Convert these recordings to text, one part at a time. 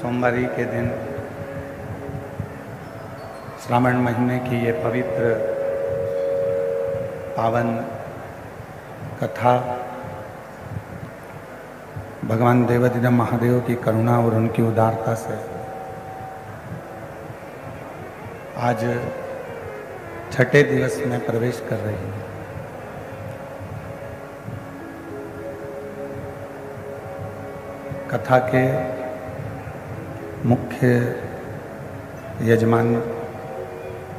सोमवारी के दिन श्रावण महीने की ये पवित्र पावन कथा भगवान देवाधिदेव महादेव की करुणा और उनकी उदारता से आज छठे दिवस में प्रवेश कर रही है। कथा के मुख्य यजमान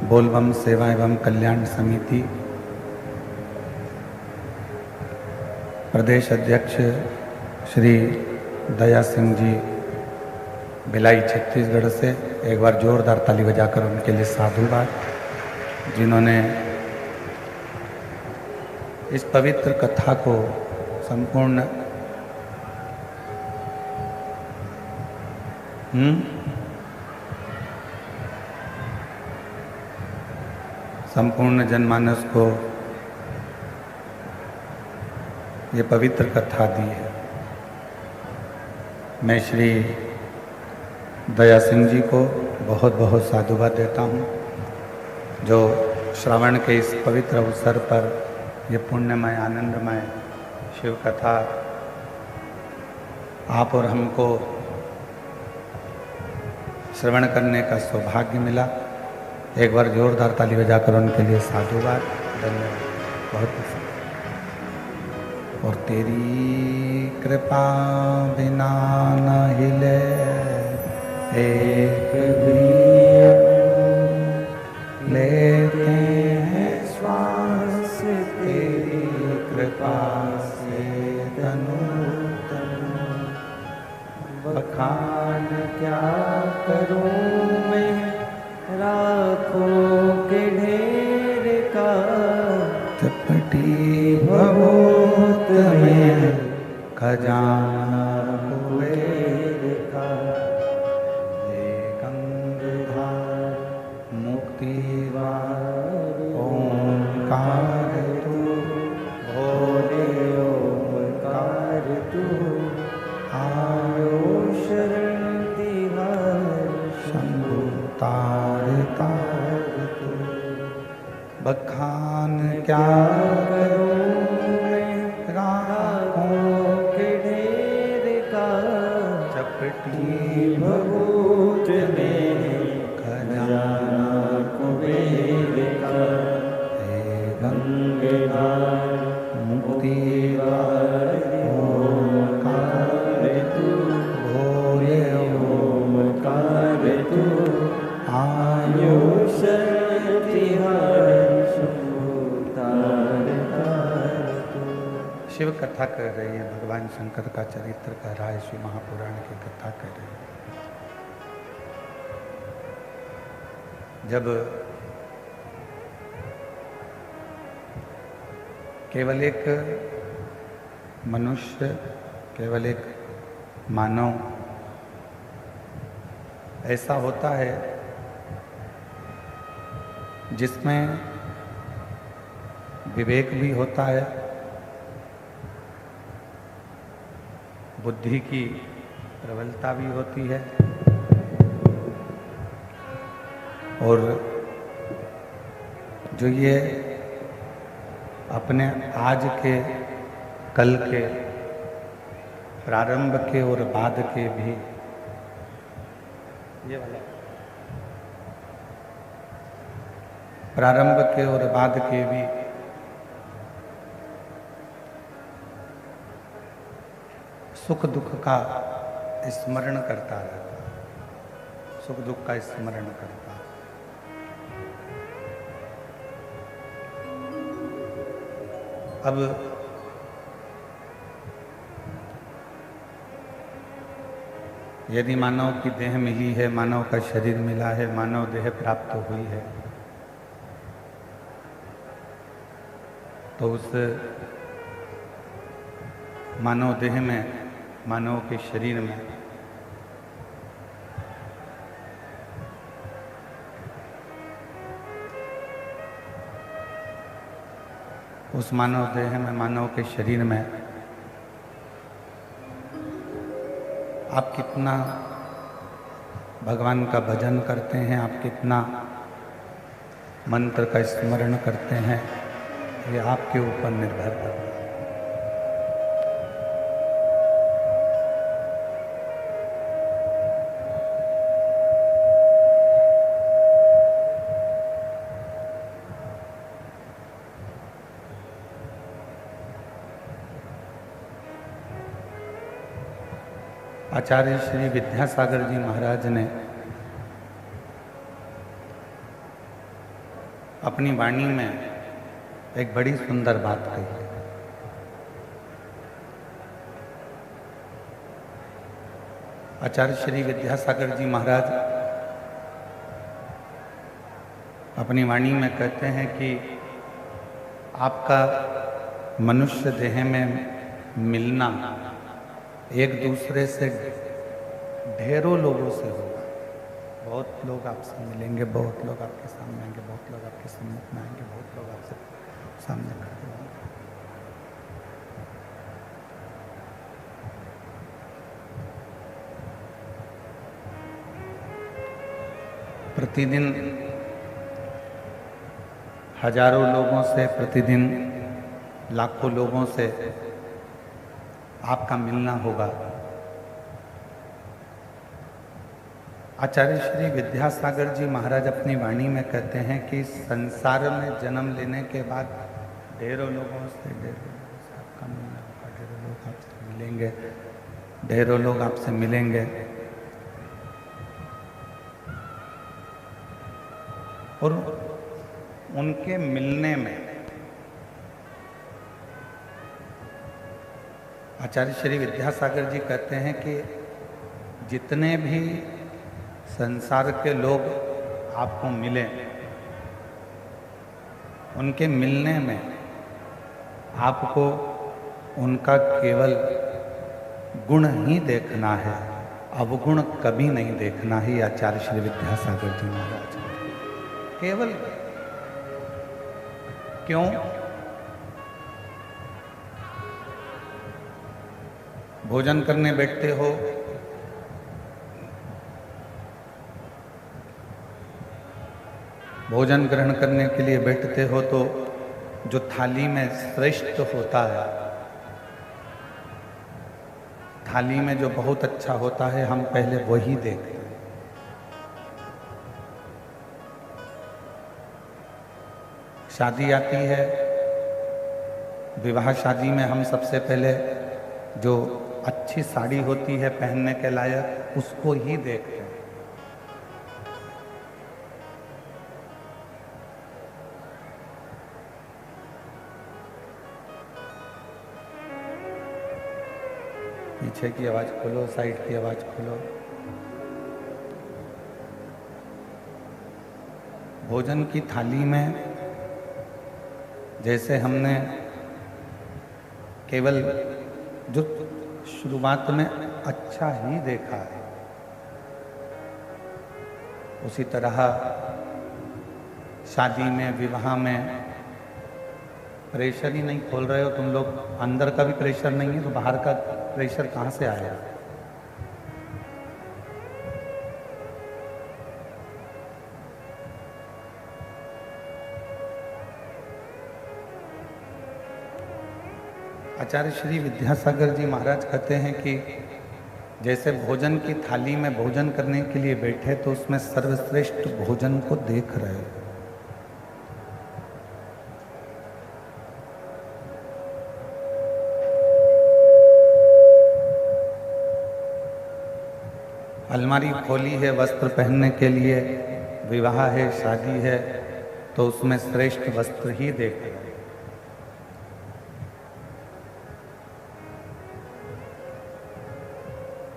बोलबम सेवा एवं कल्याण समिति प्रदेश अध्यक्ष श्री दया सिंह जी भिलाई छत्तीसगढ़ से एक बार जोरदार ताली बजाकर उनके लिए साधुवाद, जिन्होंने इस पवित्र कथा को संपूर्ण जनमानस को ये पवित्र कथा दी है। मैं श्री दया सिंह जी को बहुत बहुत साधुवाद देता हूँ, जो श्रावण के इस पवित्र अवसर पर ये पुण्यमय आनंदमय शिव कथा आप और हमको श्रवण करने का सौभाग्य मिला। एक बार जोरदार ताली बजाकर उनके लिए साधुवाद, धन्यवाद, बहुत पसंद। और तेरी कृपा बिना न हिले एक भी लेते हैं श्वास, तेरी कृपा से तनु तनु बखान क्या करूं मैं राखों के ढेर का, चपटी भभूत में खजाना कुबेर का, ये गंगाधार मुक्तिवार ओंकार तू, भोले ओंकार तू, आयो शरण तिहार शंभु तार तार तू, बखान क्या करूं मैं राहों के ढेर का, चपटी भभूत में खजाना कुबेर का, हे गंगाधार मुक्तिवार ओंकार तू, भोले ओंकार तू, आयो शरण तिहार शंभु तार तार तू। शिव कथा कह रही है, भगवान शंकर का चरित्र कह रहा है, शिव महापुराण की कथा कह रही है। जब केवल एक मनुष्य, केवल एक मानव ऐसा होता है जिसमें विवेक भी होता है, बुद्धि की प्रबलता भी होती है, और जो ये अपने आज के, कल के, प्रारंभ के और बाद के भी, ये वाला प्रारंभ के और बाद के भी सुख दुख का स्मरण करता रहता, सुख दुख का स्मरण करता। अब यदि मानव की देह मिली है, मानव का शरीर मिला है, मानव देह प्राप्त हुई है, तो उस मानव देह में, मानव के शरीर में उस मानव देह में, मानव के शरीर में आप कितना भगवान का भजन करते हैं, आप कितना मंत्र का स्मरण करते हैं, ये आपके ऊपर निर्भर करता है। आचार्य श्री विद्यासागर जी महाराज ने अपनी वाणी में एक बड़ी सुंदर बात कही। आचार्य श्री विद्यासागर जी महाराज अपनी वाणी में कहते हैं कि आपका मनुष्य देह में मिलना एक दूसरे से ढेरों लोगों से होगा। बहुत लोग आपसे मिलेंगे, बहुत लोग आपके सामने आएंगे, बहुत लोग आपके सम्मुख में आएंगे, बहुत लोग आपसे सामने खड़े होंगे। प्रतिदिन हजारों लोगों से, प्रतिदिन लाखों लोगों से आपका मिलना होगा। आचार्य श्री विद्यासागर जी महाराज अपनी वाणी में कहते हैं कि संसार में जन्म लेने के बाद ढेरों लोगों से आपका मिलना होगा, ढेरों लोग आपसे मिलेंगे, ढेरों लोग आपसे मिलेंगे। और उनके मिलने में आचार्य श्री विद्यासागर जी कहते हैं कि जितने भी संसार के लोग आपको मिले, उनके मिलने में आपको उनका केवल गुण ही देखना है, अवगुण कभी नहीं देखना ही। आचार्य श्री विद्यासागर जी महाराज केवल क्यों? भोजन करने बैठते हो, भोजन ग्रहण करने के लिए बैठते हो तो जो थाली में श्रेष्ठ होता है, थाली में जो बहुत अच्छा होता है, हम पहले वही देखते हैं। शादी आती है, विवाह शादी में हम सबसे पहले जो अच्छी साड़ी होती है पहनने के लायक, उसको ही देखते हैं। पीछे की आवाज खोलो, साइड की आवाज खोलो। भोजन की थाली में जैसे हमने केवल जो शुरुआत में अच्छा ही देखा है, उसी तरह शादी में, विवाह में प्रेशर ही नहीं खोल रहे हो तुम लोग, अंदर का भी प्रेशर नहीं है तो बाहर का प्रेशर कहाँ से आया? आचार्य श्री विद्यासागर जी महाराज कहते हैं कि जैसे भोजन की थाली में भोजन करने के लिए बैठे तो उसमें सर्वश्रेष्ठ भोजन को देख रहे हो। अलमारी खोली है वस्त्र पहनने के लिए, विवाह है, शादी है, तो उसमें श्रेष्ठ वस्त्र ही देख रहे हैं।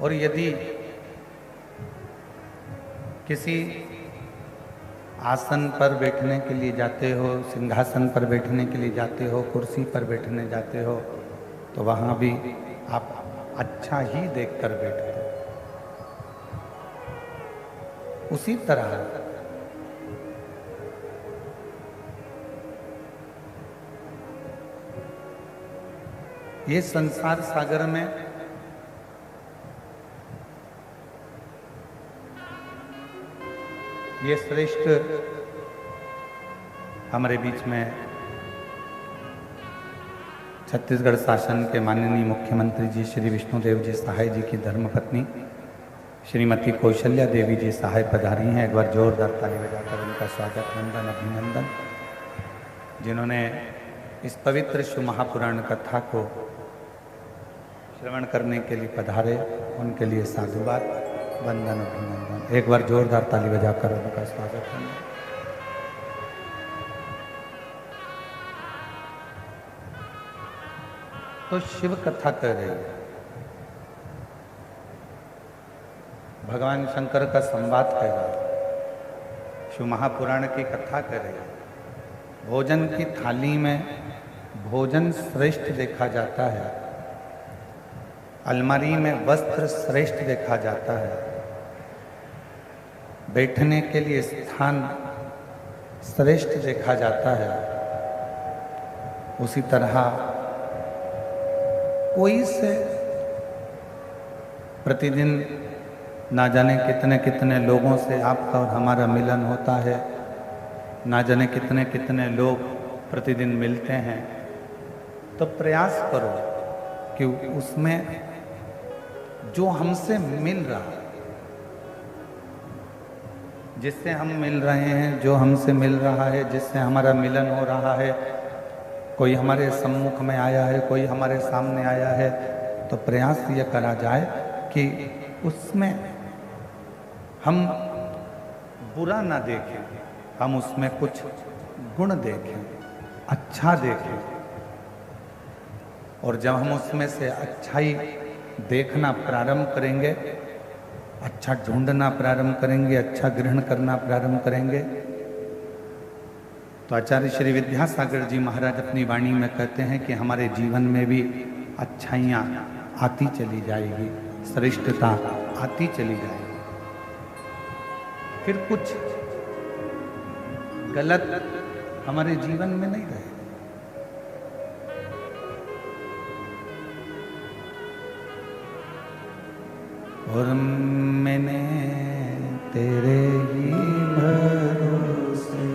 और यदि किसी आसन पर बैठने के लिए जाते हो, सिंहासन पर बैठने के लिए जाते हो, कुर्सी पर बैठने जाते हो, तो वहाँ भी आप अच्छा ही देखकर बैठते हो। उसी तरह ये संसार सागर में ये श्रेष्ठ हमारे बीच में छत्तीसगढ़ शासन के माननीय मुख्यमंत्री जी श्री विष्णुदेव जी सहाय जी की धर्मपत्नी श्रीमती कौशल्या देवी जी सहाय पधारी हैं। एक बार जोरदार ताली बजाकर उनका स्वागत, वंदन, अभिनंदन। जिन्होंने इस पवित्र शिव महापुराण कथा को श्रवण करने के लिए पधारे, उनके लिए साधुवाद, वंदन, अभिनंदन। एक बार जोरदार ताली बजाकर उनका स्वागत करें। तो शिव कथा कह रही है, भगवान शंकर का संवाद कह रहा है, शिव महापुराण की कथा कह रही है। भोजन की थाली में भोजन श्रेष्ठ देखा जाता है, अलमारी में वस्त्र श्रेष्ठ देखा जाता है, बैठने के लिए स्थान श्रेष्ठ देखा जाता है। उसी तरह कोई से प्रतिदिन ना जाने कितने कितने लोगों से आपका और हमारा मिलन होता है, ना जाने कितने कितने लोग प्रतिदिन मिलते हैं। तो प्रयास करो कि उसमें जो हमसे मिल रहा है, जिससे हम मिल रहे हैं, जो हमसे मिल रहा है, जिससे हमारा मिलन हो रहा है, कोई हमारे सम्मुख में आया है, कोई हमारे सामने आया है, तो प्रयास ये करा जाए कि उसमें हम बुरा ना देखें, हम उसमें कुछ गुण देखें, अच्छा देखें। और जब हम उसमें से अच्छाई देखना प्रारंभ करेंगे, अच्छा ढूंढना प्रारंभ करेंगे, अच्छा ग्रहण करना प्रारंभ करेंगे, तो आचार्य श्री विद्यासागर जी महाराज अपनी वाणी में कहते हैं कि हमारे जीवन में भी अच्छाइयाँ आती चली जाएगी, श्रेष्ठता आती चली जाएगी। फिर कुछ गलत हमारे जीवन में नहीं रहेगा। और मैंने तेरे ही भरोसे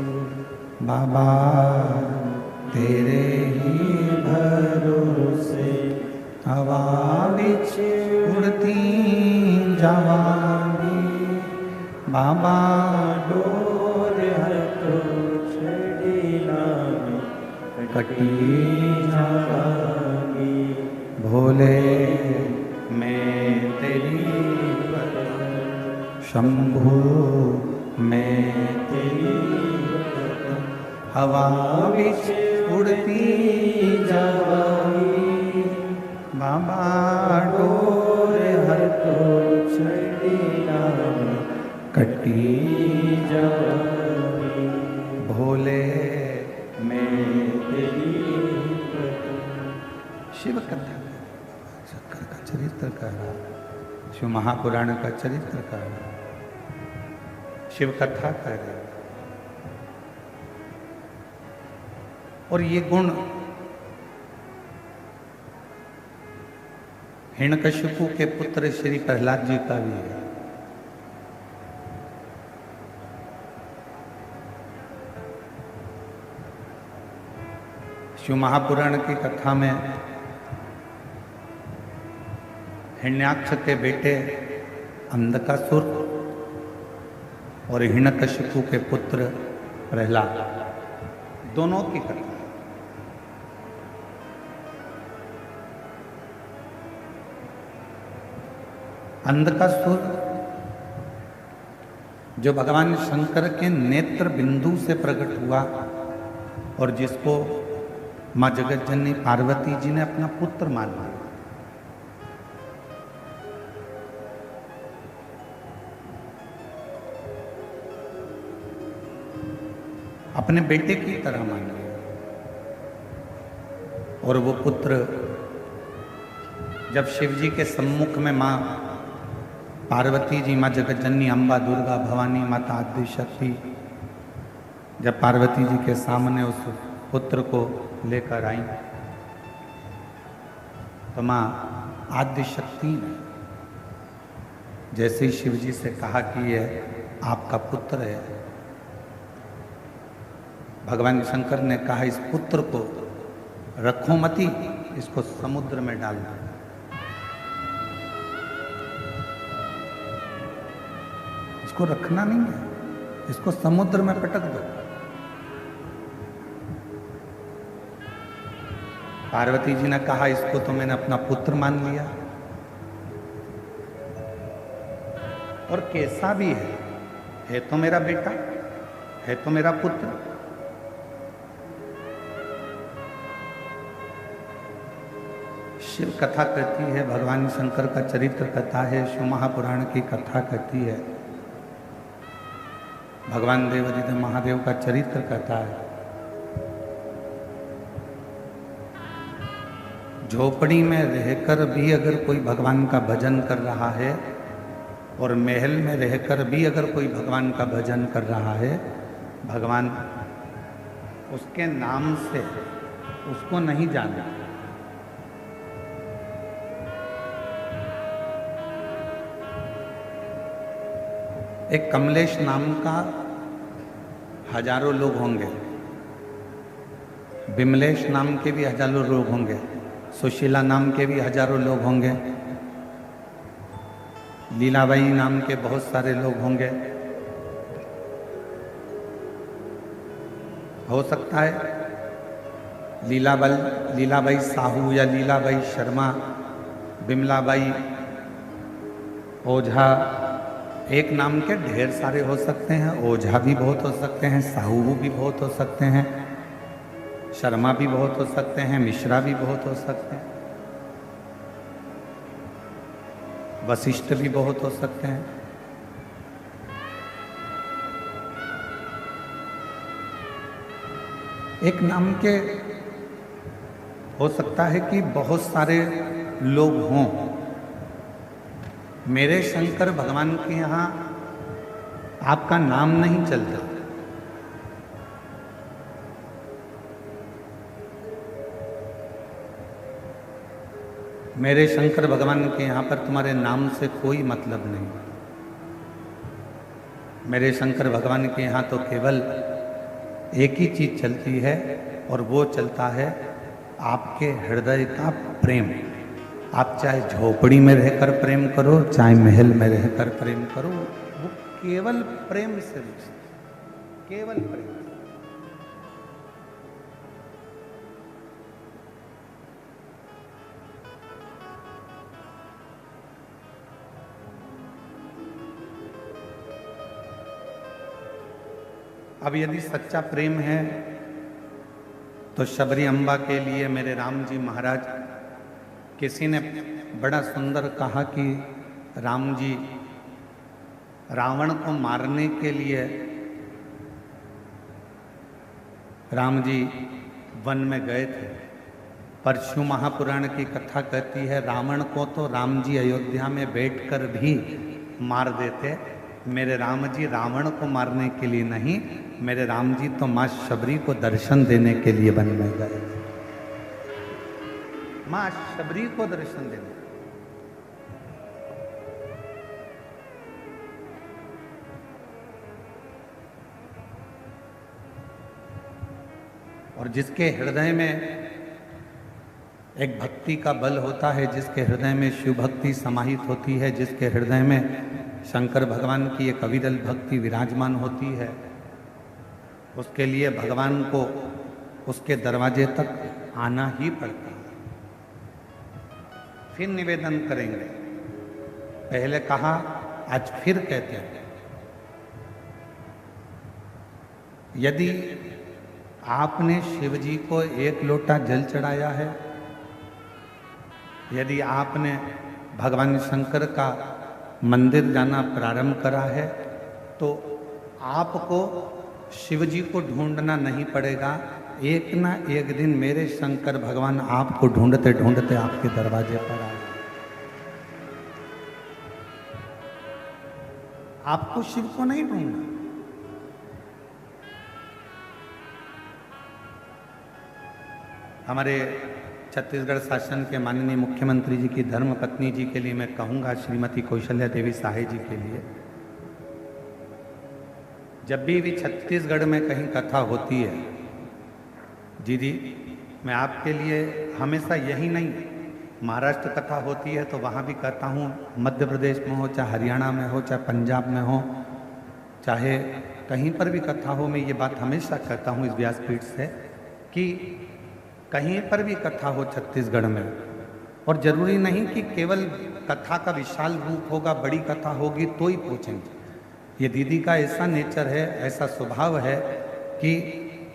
बाबा, तेरे ही भरोसे हवा बिच उड़ती जवानी बाबा, डोर हटो छड़ी नामी कटी जावांगी। भोले मैं तेरी शंभू मैं तेरी हवा बिच उड़ती जावांगी बाबा, डोर हटो छड़ी नामी कटी जावांगी। भोले मैं तेरी शिव कथा शंकर का चरित्र कह रहा, शिव महापुराण का चरित्र कह रहा, शिव कथा कह रहे। और ये गुण हिरण्यकशिपु के पुत्र श्री प्रहलाद जी का भी है। शिव महापुराण की कथा में हिरण्याक्ष के बेटे अंधकासुर और हिरण्यकशिपु के पुत्र प्रहलाद, दोनों की कथा। अंधकासुर जो भगवान शंकर के नेत्र बिंदु से प्रकट हुआ और जिसको माँ जगतजननी पार्वती जी ने अपना पुत्र मान लिया। अपने बेटे की तरह मान लिया। और वो पुत्र जब शिव जी के सम्मुख में माँ पार्वती जी, माँ जगतजननी, अम्बा, दुर्गा, भवानी, माता आदि शक्ति, जब पार्वती जी के सामने उस पुत्र को लेकर आई, तो माँ आदि शक्ति ने जैसे ही शिव जी से कहा कि ये आपका पुत्र है, भगवान शंकर ने कहा इस पुत्र को रखो मती, इसको समुद्र में डाल दो। इसको रखना नहीं है, इसको समुद्र में पटक दो। पार्वती जी ने कहा इसको तो मैंने अपना पुत्र मान लिया, और कैसा भी है तो मेरा बेटा, है तो मेरा पुत्र। शिव कथा कहती है, भगवान शंकर का चरित्र कथा है, शिव महापुराण की कथा कहती है, भगवान देवादिदेव महादेव का चरित्र कथा है। झोपड़ी में रहकर भी अगर कोई भगवान का भजन कर रहा है, और महल में रहकर भी अगर कोई भगवान का भजन कर रहा है, भगवान उसके नाम से उसको नहीं जाना। एक कमलेश नाम का हजारों लोग होंगे, बिमलेश नाम के भी हजारों लोग होंगे, सुशीला नाम के भी हजारों लोग होंगे, लीलाबाई नाम के बहुत सारे लोग होंगे। हो सकता है लीलाबाई साहू या लीलाबाई शर्मा, बिमलाबाई, ओझा, एक नाम के ढेर सारे हो सकते हैं। ओझा भी बहुत हो सकते हैं, साहू भी बहुत हो सकते हैं, शर्मा भी बहुत हो सकते हैं, मिश्रा भी बहुत हो सकते हैं, वशिष्ठ भी बहुत हो सकते हैं। एक नाम के हो सकता है कि बहुत सारे लोग हों। मेरे शंकर भगवान के यहाँ आपका नाम नहीं चलता, मेरे शंकर भगवान के यहाँ पर तुम्हारे नाम से कोई मतलब नहीं। मेरे शंकर भगवान के यहाँ तो केवल एक ही चीज चलती है, और वो चलता है आपके हृदय का प्रेम। आप चाहे झोपड़ी में रहकर प्रेम करो, चाहे महल में रहकर प्रेम करो, वो केवल प्रेम से रिश्ता, केवल प्रेम। अब यदि सच्चा प्रेम है तो शबरी अम्बा के लिए मेरे राम जी महाराज, किसी ने बड़ा सुंदर कहा कि राम जी रावण को मारने के लिए राम जी वन में गए थे, पर शिव महापुराण की कथा कहती है रावण को तो राम जी अयोध्या में बैठकर भी मार देते। मेरे राम जी रावण को मारने के लिए नहीं, मेरे राम जी तो माँ शबरी को दर्शन देने के लिए वन में गए, माँ शबरी को दर्शन देने। और जिसके हृदय में एक भक्ति का बल होता है, जिसके हृदय में शिव भक्ति समाहित होती है, जिसके हृदय में शंकर भगवान की एक अविरल भक्ति विराजमान होती है, उसके लिए भगवान को उसके दरवाजे तक आना ही पड़ता है। फिर निवेदन करेंगे, पहले कहा आज फिर कहते हैं, यदि आपने शिव जी को एक लोटा जल चढ़ाया है, यदि आपने भगवान शंकर का मंदिर जाना प्रारंभ करा है, तो आपको शिव जी को ढूंढना नहीं पड़ेगा। एक ना एक दिन मेरे शंकर भगवान आपको ढूंढते ढूंढते आपके दरवाजे पर आए। आपको शिव को नहीं ढूंढना, हमारे छत्तीसगढ़ शासन के माननीय मुख्यमंत्री जी की धर्मपत्नी जी के लिए मैं कहूँगा, श्रीमती कौशल्या देवी साहे जी के लिए, जब भी छत्तीसगढ़ में कहीं कथा होती है, दीदी मैं आपके लिए हमेशा यही नहीं, महाराष्ट्र कथा होती है तो वहाँ भी कहता हूँ, मध्य प्रदेश में हो, चाहे हरियाणा में हो, चाहे पंजाब में हो, चाहे कहीं पर भी कथा हो, मैं ये बात हमेशा कहता हूँ इस व्यासपीठ से कि कहीं पर भी कथा हो छत्तीसगढ़ में, और ज़रूरी नहीं कि केवल कथा का विशाल रूप होगा, बड़ी कथा होगी तो ही पहुँचेंगे। ये दीदी का ऐसा नेचर है, ऐसा स्वभाव है कि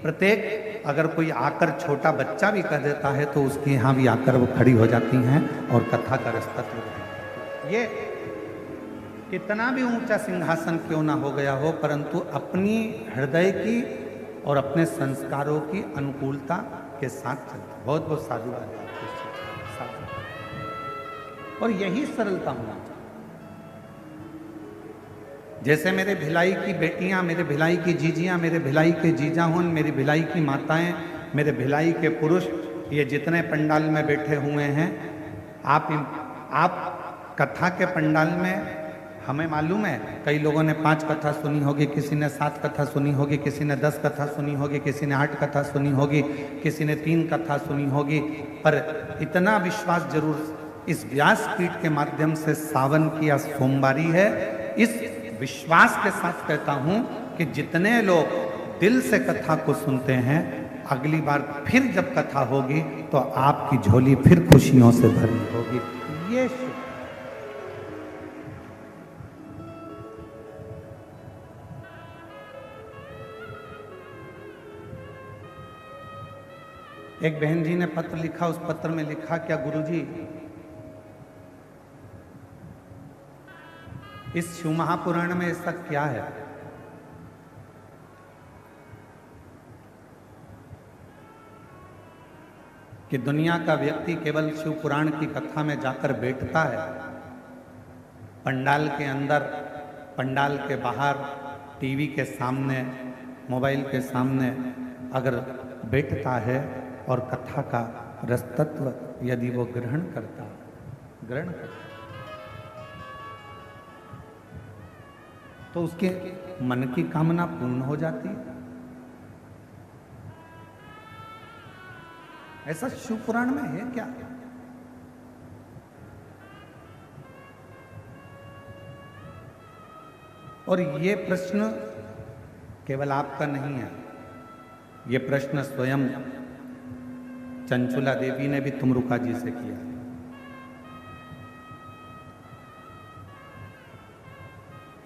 प्रत्येक अगर कोई आकर छोटा बच्चा भी कह देता है तो उसके यहाँ भी आकर वो खड़ी हो जाती हैं और कथा का रसतत्व। ये कितना भी ऊंचा सिंहासन क्यों ना हो गया हो, परंतु अपनी हृदय की और अपने संस्कारों की अनुकूलता के साथ चलता। बहुत बहुत साधुवाद है आपको, और यही सरलता होना चाहिए। जैसे मेरे भिलाई की बेटियां, मेरे भिलाई की जीजियां, मेरे भिलाई के जीजा हों, मेरी भिलाई की माताएं, मेरे भिलाई के पुरुष, ये जितने पंडाल में बैठे हुए हैं, आप कथा के पंडाल में, हमें मालूम है कई लोगों ने 5 कथा सुनी होगी, किसी ने 7 कथा सुनी होगी, किसी ने 10 कथा सुनी होगी, किसी ने 8 कथा सुनी होगी, किसी ने 3 कथा सुनी होगी, पर इतना विश्वास जरूर इस व्यासपीठ के माध्यम से सावन की आज सोमवारी है। इस विश्वास के साथ कहता हूं कि जितने लोग दिल से कथा को सुनते हैं, अगली बार फिर जब कथा होगी तो आपकी झोली फिर खुशियों से भरी होगी। ये एक बहन जी ने पत्र लिखा, उस पत्र में लिखा क्या, गुरुजी इस शिव महापुराण में ऐसा क्या है कि दुनिया का व्यक्ति केवल शिव पुराण की कथा में जाकर बैठता है, पंडाल के अंदर, पंडाल के बाहर, टीवी के सामने, मोबाइल के सामने अगर बैठता है और कथा का रसतत्व यदि वो ग्रहण करता तो उसके मन की कामना पूर्ण हो जाती है। ऐसा शिव पुराण में है क्या? और ये प्रश्न केवल आपका नहीं है, ये प्रश्न स्वयं चंचुला देवी ने भी तुमरुका जी से किया।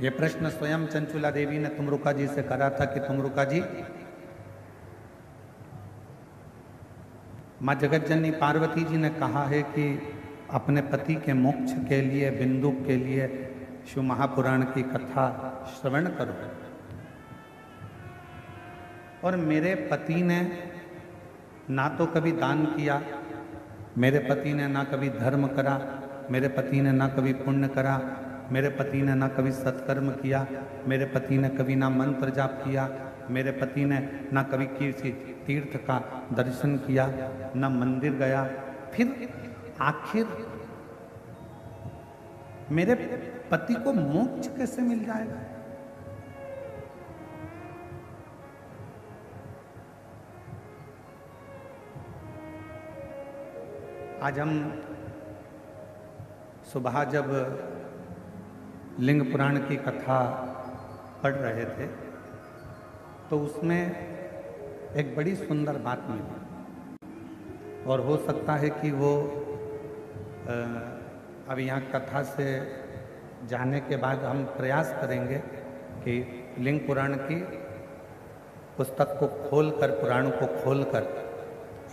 ये प्रश्न स्वयं चंचुला देवी ने तुमरुका जी से करा था कि तुमरुका जी, माँ जगतजननी पार्वती जी ने कहा है कि अपने पति के मोक्ष के लिए, बिंदु के लिए शिव महापुराण की कथा श्रवण करो। और मेरे पति ने ना तो कभी दान किया, मेरे पति ने ना कभी धर्म करा, मेरे पति ने ना कभी पुण्य करा, मेरे पति ने ना कभी सत्कर्म किया, मेरे पति ने कभी ना मंत्र जाप किया, मेरे पति ने ना कभी किसी तीर्थ का दर्शन किया, ना मंदिर गया। फिर आखिर मेरे पति को मोक्ष कैसे मिल जाएगा? आज हम सुबह जब लिंग पुराण की कथा पढ़ रहे थे तो उसमें एक बड़ी सुंदर बात मिली, और हो सकता है कि वो अब यहाँ कथा से जाने के बाद हम प्रयास करेंगे कि लिंग पुराण की पुस्तक को खोलकर, पुराण को खोलकर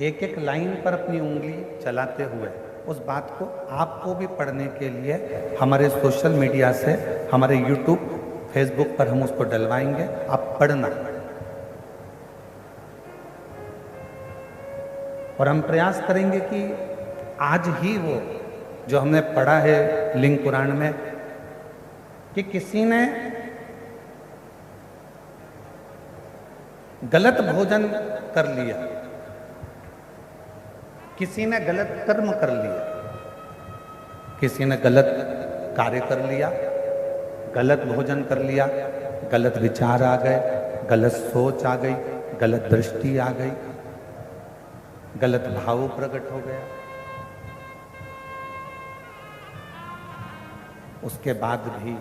एक एक लाइन पर अपनी उंगली चलाते हुए उस बात को आपको भी पढ़ने के लिए हमारे सोशल मीडिया से, हमारे यूट्यूब, फेसबुक पर हम उसको डलवाएंगे। आप पढ़ना, और हम प्रयास करेंगे कि आज ही वो जो हमने पढ़ा है लिंग पुराण में कि किसी ने गलत भोजन कर लिया, किसी ने गलत कर्म कर लिया, किसी ने गलत कार्य कर लिया, गलत भोजन कर लिया, गलत विचार आ गए, गलत सोच आ गई, गलत दृष्टि आ गई, गलत भाव प्रकट हो गया। उसके बाद भी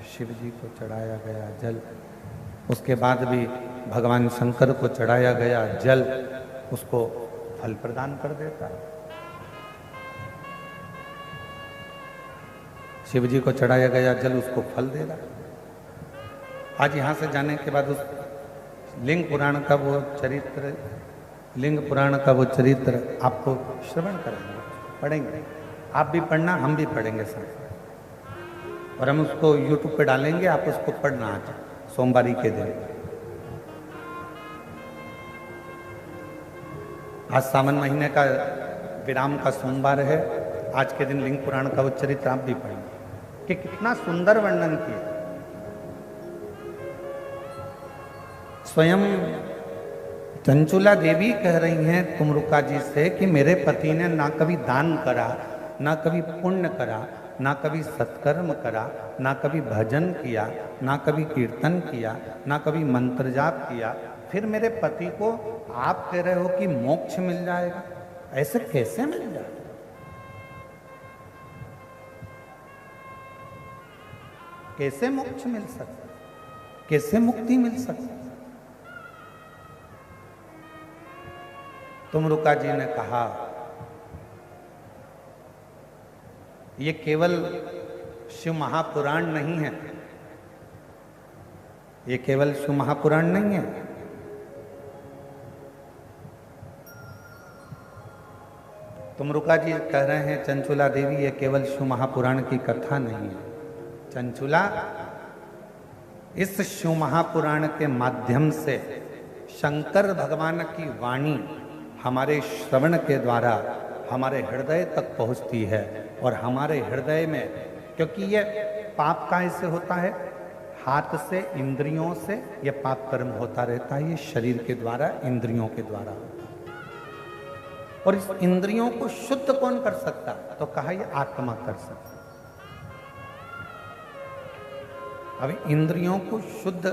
शिव जी को चढ़ाया गया जल, उसके बाद भी भगवान शंकर को चढ़ाया गया जल उसको फल प्रदान कर देता है। शिव जी को चढ़ाया गया जल उसको फल दे रहा है। आज यहाँ से जाने के बाद उस लिंग पुराण का वो चरित्र, लिंग पुराण का वो चरित्र आपको श्रवण करेंगे, पढ़ेंगे। आप भी पढ़ना, हम भी पढ़ेंगे साथ, और हम उसको YouTube पे डालेंगे, आप उसको पढ़ना आज सोमवारी के दिन। आज सावन महीने का विराम का सोमवार है। आज के दिन लिंग पुराण का वो चरित्र आप भी पढ़ेंगे कि कितना सुंदर वर्णन किया। स्वयं चंचुला देवी कह रही हैं तुमरुका जी से कि मेरे पति ने ना कभी दान करा, ना कभी पुण्य करा, ना कभी सत्कर्म करा, ना कभी भजन किया, ना कभी कीर्तन किया, ना कभी मंत्र जाप किया, फिर मेरे पति को आप कह रहे हो कि मोक्ष मिल जाएगा। ऐसे कैसे मिल जाएगा? कैसे मोक्ष मिल सकता, कैसे मुक्ति मिल सकती? तुमरुका जी ने कहा ये केवल शिव महापुराण नहीं है, ये केवल शिव महापुराण नहीं है, तुमरुका जी कह रहे हैं चंचुला देवी ये केवल शिव महापुराण की कथा नहीं है। चंचुला, इस शिव महापुराण के माध्यम से शंकर भगवान की वाणी हमारे श्रवण के द्वारा हमारे हृदय तक पहुंचती है, और हमारे हृदय में, क्योंकि ये पाप कैसे होता है, हाथ से, इंद्रियों से ये पाप कर्म होता रहता है, ये शरीर के द्वारा, इंद्रियों के द्वारा होता है। और इस इंद्रियों को शुद्ध कौन कर सकता? तो कहा ये आत्मा कर सकता। अब इंद्रियों को शुद्ध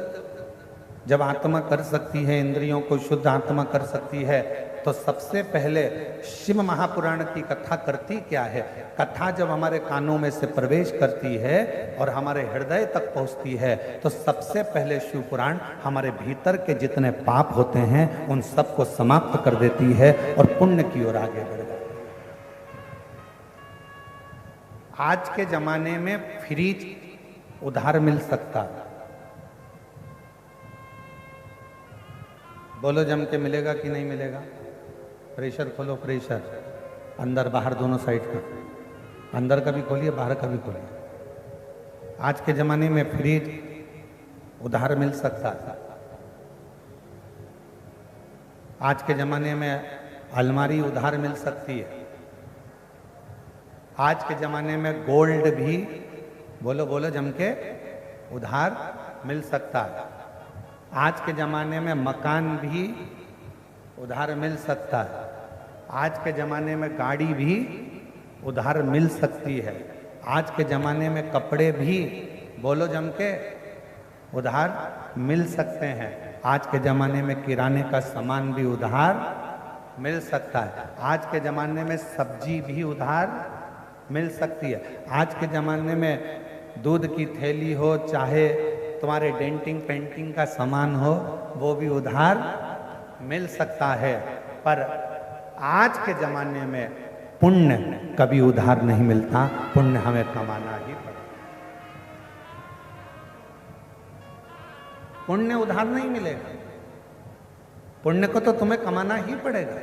जब आत्मा कर सकती है, इंद्रियों को शुद्ध आत्मा कर सकती है, तो सबसे पहले शिव महापुराण की कथा करती क्या है? कथा जब हमारे कानों में से प्रवेश करती है और हमारे हृदय तक पहुंचती है, तो सबसे पहले शिव पुराण हमारे भीतर के जितने पाप होते हैं उन सबको समाप्त कर देती है और पुण्य की ओर आगे बढ़ जाती है। आज के जमाने में फ्रिज उधार मिल सकता है, बोलो जम के मिलेगा कि नहीं मिलेगा? प्रेशर खोलो, प्रेशर अंदर बाहर दोनों साइड का, अंदर का भी खोलिए, बाहर का भी खोलिए। आज के जमाने में फ्रिज उधार मिल सकता है। आज के जमाने में अलमारी उधार मिल सकती है। आज के जमाने में गोल्ड भी, बोलो बोलो जम के, उधार मिल सकता है। आज के जमाने में मकान भी उधार मिल सकता है। आज के जमाने में गाड़ी भी उधार मिल सकती है। आज के जमाने में कपड़े भी, बोलो जम के, उधार मिल सकते हैं। आज के जमाने में किराने का सामान भी उधार मिल सकता है। आज के जमाने में सब्जी भी उधार मिल सकती है। आज के जमाने में दूध की थैली हो, चाहे तुम्हारे डेंटिंग पेंटिंग का सामान हो, वो भी उधार मिल सकता है। पर आज के जमाने में पुण्य कभी उधार नहीं मिलता, पुण्य हमें कमाना ही पड़ेगा। पुण्य उधार नहीं मिलेगा, पुण्य को तो तुम्हें कमाना ही पड़ेगा।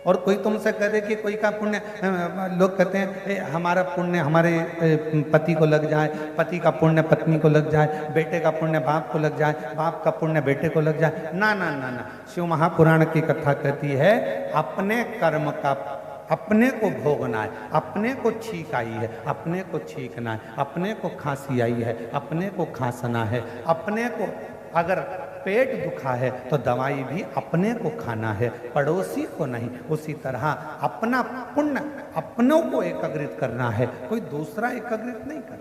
और कोई तुमसे कह दे कि कोई का पुण्य, लोग कहते हैं हमारा पुण्य हमारे पति को लग जाए, पति का पुण्य पत्नी को लग जाए, बेटे का पुण्य बाप को लग जाए, बाप का पुण्य बेटे को लग जाए। ना ना ना ना, शिव महापुराण की कथा कहती है अपने कर्म का अपने को भोगना है, अपने को छींक आई है, अपने को छींकना है, अपने को खांसी आई है, अपने को खांसना है, अपने को अगर पेट दुखा है तो दवाई भी अपने को खाना है, पड़ोसी को नहीं। उसी तरह अपना पुण्य अपनों को एकाग्रित करना है, कोई दूसरा एकाग्रित नहीं कर।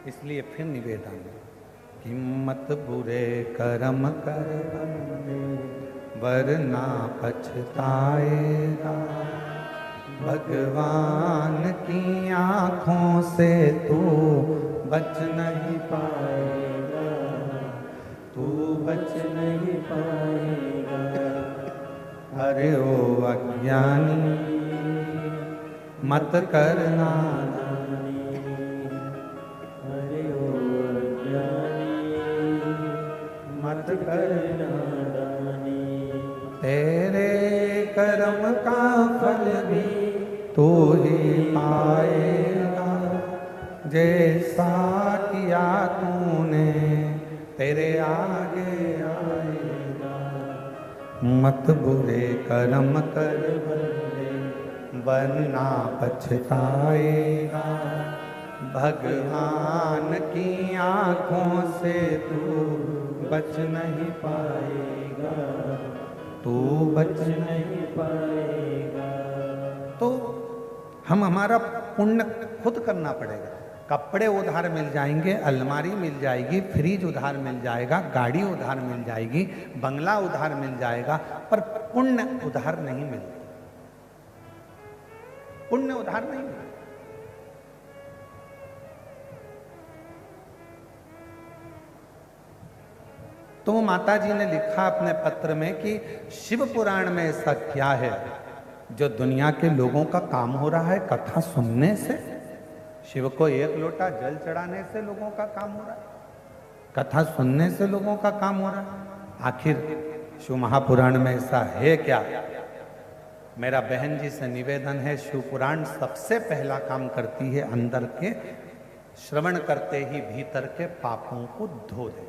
इसलिए फिर निवेदन कि मत बुरे कर्म कर बंदे वरना पछताएगा, भगवान की आंखों से तू बच नहीं पाएगा, तू बच नहीं पाएगा। अरे ओ अज्ञानी मत करना, अरे ओ अज्ञानी मत करना, तेरे कर्म का फल भी तू ही पाएगा, जैसा किया तूने तेरे आगे आएगा। मत बुरे कर्म कर बंदे वरना पछताएगा, भगवान की आंखों से तू बच नहीं पाएगा, तू बच नहीं पाएगा। तो हम हमारा पुण्य खुद करना पड़ेगा। कपड़े उधार मिल जाएंगे, अलमारी मिल जाएगी, फ्रिज उधार मिल जाएगा, गाड़ी उधार मिल जाएगी, बंगला उधार मिल जाएगा, पर पुण्य उधार नहीं मिलता। पुण्य उधार नहीं मिलता। तो माता जी ने लिखा अपने पत्र में कि शिव पुराण में ऐसा क्या है जो दुनिया के लोगों का काम हो रहा है कथा सुनने से। शिव को एक लोटा जल चढ़ाने से लोगों का काम हो रहा है, कथा सुनने से लोगों का काम हो रहा है। आखिर शिव महापुराण में ऐसा है क्या? मेरा बहन जी से निवेदन है, शिव पुराण सबसे पहला काम करती है अंदर के, श्रवण करते ही भीतर के पापों को धो दे।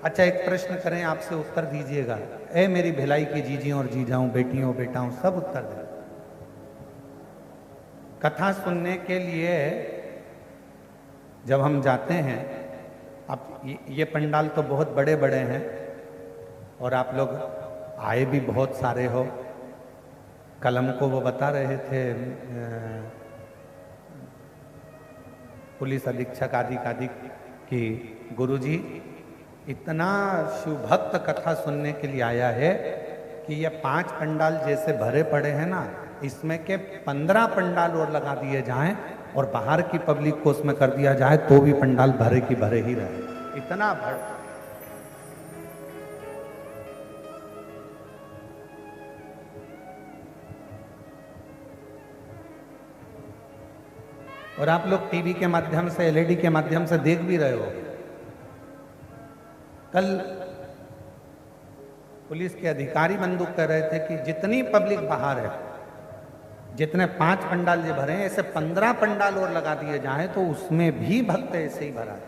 अच्छा, एक प्रश्न करें, आपसे उत्तर दीजिएगा। ए मेरी भिलाई की जीजियों और जीजाओं, बेटियों बेटाओं, सब उत्तर दें। कथा सुनने के लिए जब हम जाते हैं, अब ये पंडाल तो बहुत बड़े बड़े हैं और आप लोग आए भी बहुत सारे हो। कल हमको वो बता रहे थे पुलिस अधीक्षक आदि कि गुरुजी इतना शिव भक्त कथा सुनने के लिए आया है कि ये 5 पंडाल जैसे भरे पड़े हैं ना, इसमें के 15 पंडाल और लगा दिए जाएं और बाहर की पब्लिक को उसमें कर दिया जाए तो भी पंडाल भरे की भरे ही रहे। इतना भर। और आप लोग टीवी के माध्यम से, एलईडी के माध्यम से देख भी रहे हो। कल पुलिस के अधिकारी बंदूक कह रहे थे कि जितनी पब्लिक बाहर है, जितने 5 पंडाल जो भरे हैं, ऐसे 15 पंडाल और लगा दिए जाएं तो उसमें भी भक्त ऐसे ही भरा है।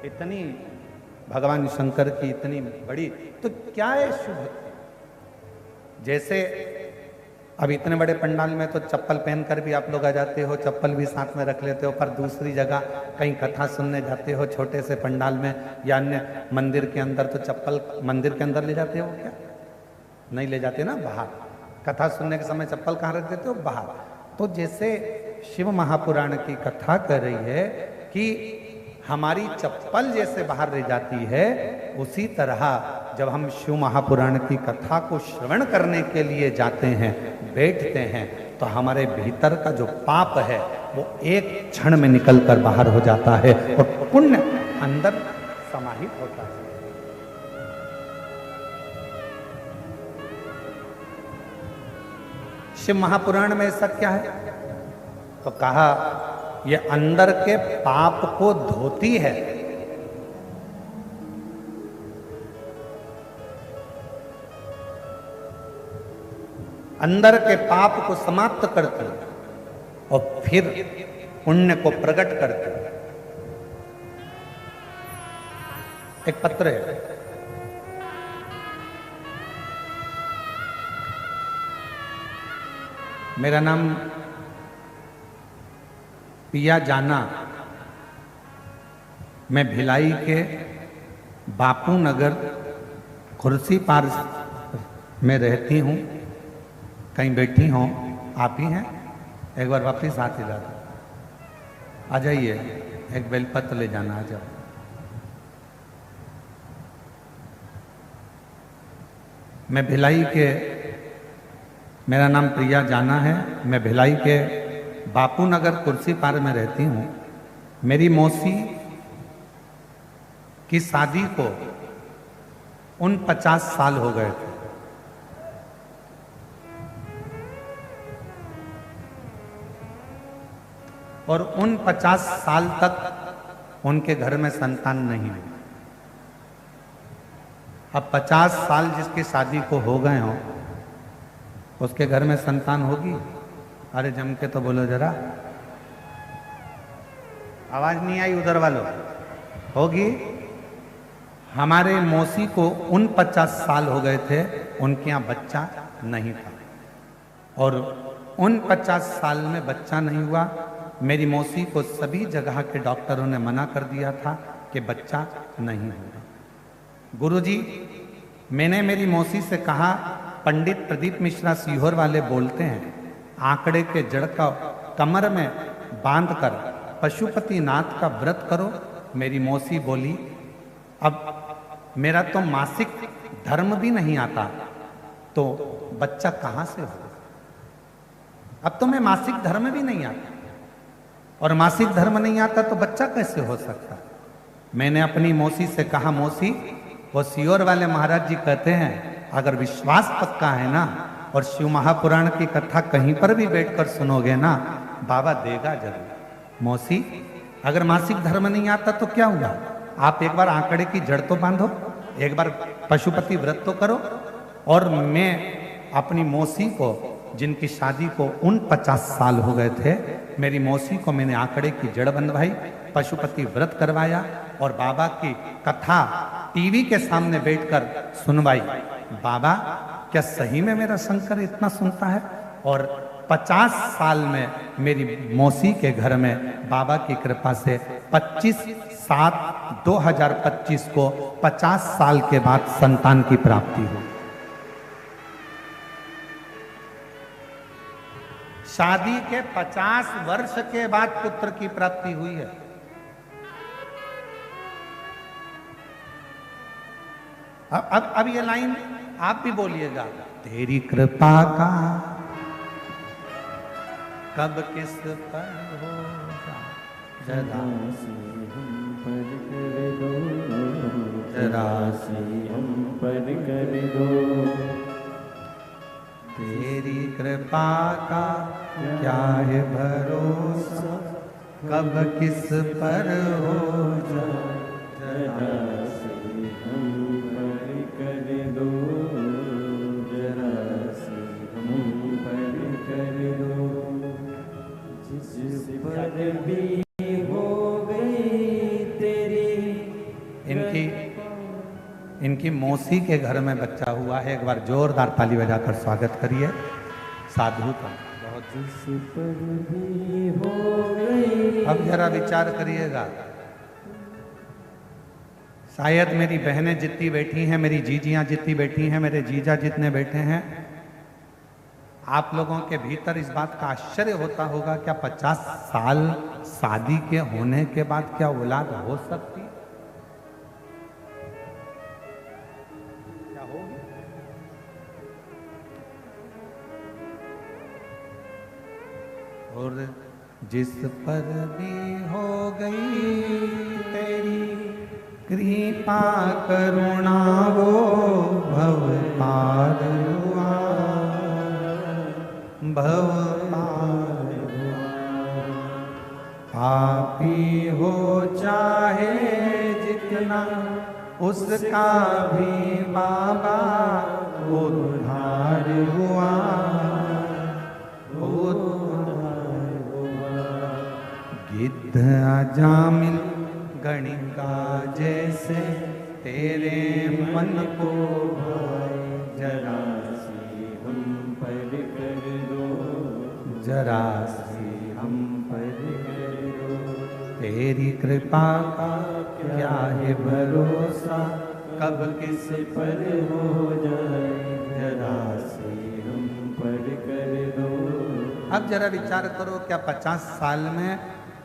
इतनी भगवान शंकर की इतनी बड़ी, तो क्या है शिव भक्ति? जैसे अब इतने बड़े पंडाल में तो चप्पल पहनकर भी आप लोग आ जाते हो, चप्पल भी साथ में रख लेते हो, पर दूसरी जगह कहीं कथा सुनने जाते हो छोटे से पंडाल में या अन्य मंदिर के अंदर, तो चप्पल मंदिर के अंदर ले जाते हो क्या? नहीं ले जाते ना, बाहर। कथा सुनने के समय चप्पल कहाँ रख देते हो? बाहर। तो जैसे शिव महापुराण की कथा कर रही है कि हमारी चप्पल जैसे बाहर रह जाती है, उसी तरह जब हम शिव महापुराण की कथा को श्रवण करने के लिए जाते हैं, बैठते हैं, तो हमारे भीतर का जो पाप है वो एक क्षण में निकलकर बाहर हो जाता है और पुण्य अंदर समाहित होता है। शिव महापुराण में ऐसा क्या है? तो कहा ये अंदर के पाप को धोती है। अंदर के पाप को समाप्त करती और फिर पुण्य को प्रकट करती। एक पत्र है, मेरा नाम पिया जाना मैं भिलाई के बापू नगर कुर्सी पार में रहती हूँ। कहीं बैठी हो आप ही हैं? एक बार वापस हाथ हिला दो। आ जाइए, एक बेलपत्र ले जाना, आ जाओ। मैं भिलाई के, मेरा नाम प्रिया जाना है। मैं भिलाई के बापू नगर कुर्सी पार में रहती हूँ। मेरी मौसी की शादी को 49 साल हो गए थे। और 49 साल तक उनके घर में संतान नहीं हुई। अब 50 साल जिसकी शादी को हो गए हो, उसके घर में संतान होगी? अरे जम के तो बोलो जरा, आवाज नहीं आई उधर वालों। होगी? हमारे मौसी को 49 साल हो गए थे, उनके यहाँ बच्चा नहीं था। और 49 साल में बच्चा नहीं हुआ। मेरी मौसी को सभी जगह के डॉक्टरों ने मना कर दिया था कि बच्चा नहीं होगा। गुरुजी, मैंने मेरी मौसी से कहा, पंडित प्रदीप मिश्रा सीहोर वाले बोलते हैं, आंकड़े के जड़ का कमर में बांधकर पशुपति नाथ का व्रत करो। मेरी मौसी बोली, अब मेरा तो मासिक धर्म भी नहीं आता, तो बच्चा कहां से होगा? अब तो मैं मासिक धर्म भी नहीं आता, और मासिक धर्म नहीं आता तो बच्चा कैसे हो सकता? मैंने अपनी मौसी से कहा, मौसी, वो सीहोर वाले महाराज जी कहते हैं, अगर विश्वास पक्का है ना, और शिव महापुराण की कथा कहीं पर भी बैठकर सुनोगे ना, बाबा देगा जरूर। मौसी, अगर मासिक धर्म नहीं आता तो क्या हुआ? आप एक बार आंकड़े की जड़ तो बांधो, एक बार पशुपति व्रत तो करो। और मैं अपनी मौसी को, जिनकी शादी को 49 साल हो गए थे, मेरी मौसी को मैंने आंकड़े की जड़ बंधवाई, पशुपति व्रत करवाया और बाबा की कथा टीवी के सामने बैठकर सुनवाई। बाबा, क्या सही में मेरा शंकर इतना सुनता है? और 50 साल में मेरी मौसी के घर में बाबा की कृपा से 25/7/2025 को 50 साल के बाद संतान की प्राप्ति हुई। शादी के 50 वर्ष के बाद पुत्र की प्राप्ति हुई है। अब ये लाइन आप भी बोलिएगा, तेरी कृपा का कब किस पर होगा, जरा सी हम पर कर दो, जरा सी हम पर कर दो। तेरी कृपा का क्या है भरोसा, कब किस पर हो जाए, जरा सी हम पर कर दो, जरा सी हम पर कर दो। जिस पर भी हो गई तेरी। इनकी मौसी के घर में बच्चा हुआ है। एक बार जोरदार ताली बजाकर स्वागत करिए साधु का। जिस पर भी हो गई। अब जरा विचार करिएगा, शायद मेरी बहनें जितनी बैठी हैं, मेरी जीजियां जितनी बैठी हैं, मेरे जीजा जितने बैठे हैं, आप लोगों के भीतर इस बात का आश्चर्य होता होगा, क्या 50 साल शादी के होने के बाद क्या औलाद हो सकती? क्या होगी? और जिस पर भी हो गई तेरी कृपा करुणा, वो भव पार हुआ, भव पार हुआ। पापी हो चाहे जितना, उसका भी बाबा उद्धार हुआ, उद्धार हुआ। गिद्ध अजामिल गणिका जैसे तेरे मन को भाए, जरा सी हम पर कर दो, जरा सी हम पर कर दो। तेरी कृपा का क्या है भरोसा कब किस पर हो जाए, जरा से हम पर कर दो। अब जरा विचार करो, क्या 50 साल में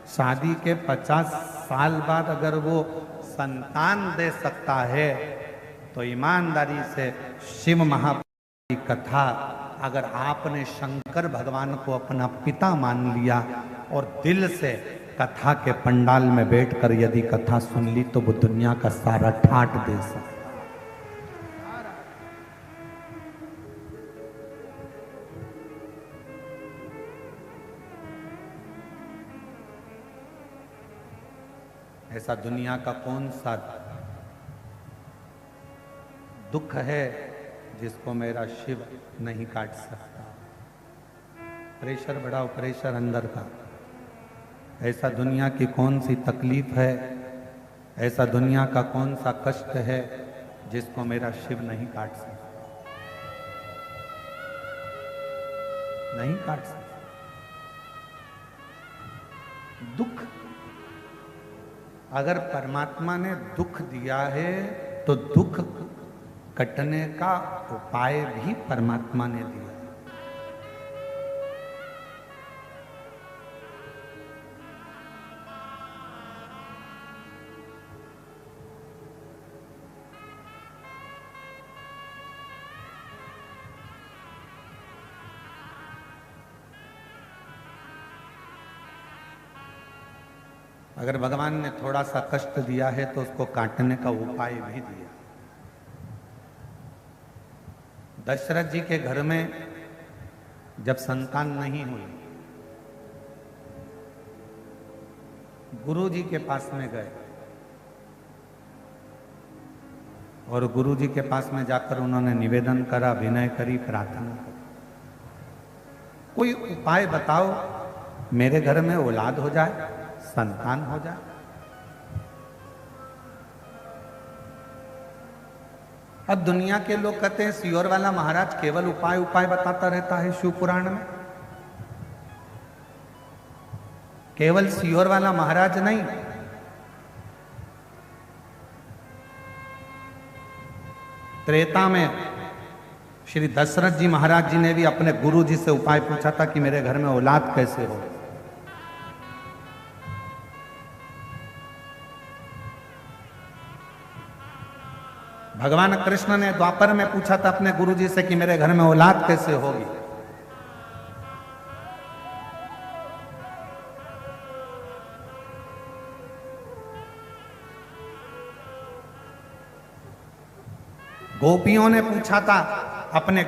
शादी के 50 साल बाद अगर वो संतान दे सकता है, तो ईमानदारी से शिव महापुराण की कथा, अगर आपने शंकर भगवान को अपना पिता मान लिया और दिल से कथा के पंडाल में बैठकर यदि कथा सुन ली, तो वो दुनिया का सारा ठाट दे सकता। ऐसा दुनिया का कौन सा दुख है जिसको मेरा शिव नहीं काट सकता। प्रेशर बढ़ाओ, प्रेशर अंदर का। ऐसा दुनिया की कौन सी तकलीफ है, ऐसा दुनिया का कौन सा कष्ट है जिसको मेरा शिव नहीं काट सकता, नहीं काट सकता। दुख, अगर परमात्मा ने दुख दिया है तो दुख कटने का उपाय भी परमात्मा ने दिया। अगर भगवान ने थोड़ा सा कष्ट दिया है तो उसको काटने का उपाय भी दिया। दशरथ जी के घर में जब संतान नहीं हुई, गुरु जी के पास में गए और गुरु जी के पास में जाकर उन्होंने निवेदन करा, विनय करी, प्रार्थना करी, कोई उपाय बताओ मेरे घर में औलाद हो जाए, संतान हो जाए। अब दुनिया के लोग कहते हैं सियोर वाला महाराज केवल उपाय उपाय बताता रहता है शिव पुराण में। केवल सियोर वाला महाराज नहीं, त्रेता में श्री दशरथ जी महाराज जी ने भी अपने गुरु जी से उपाय पूछा था कि मेरे घर में औलाद कैसे हो। भगवान कृष्ण ने द्वापर में पूछा था अपने गुरु जी से कि मेरे घर में औलाद कैसे होगी। गोपियों ने पूछा था अपने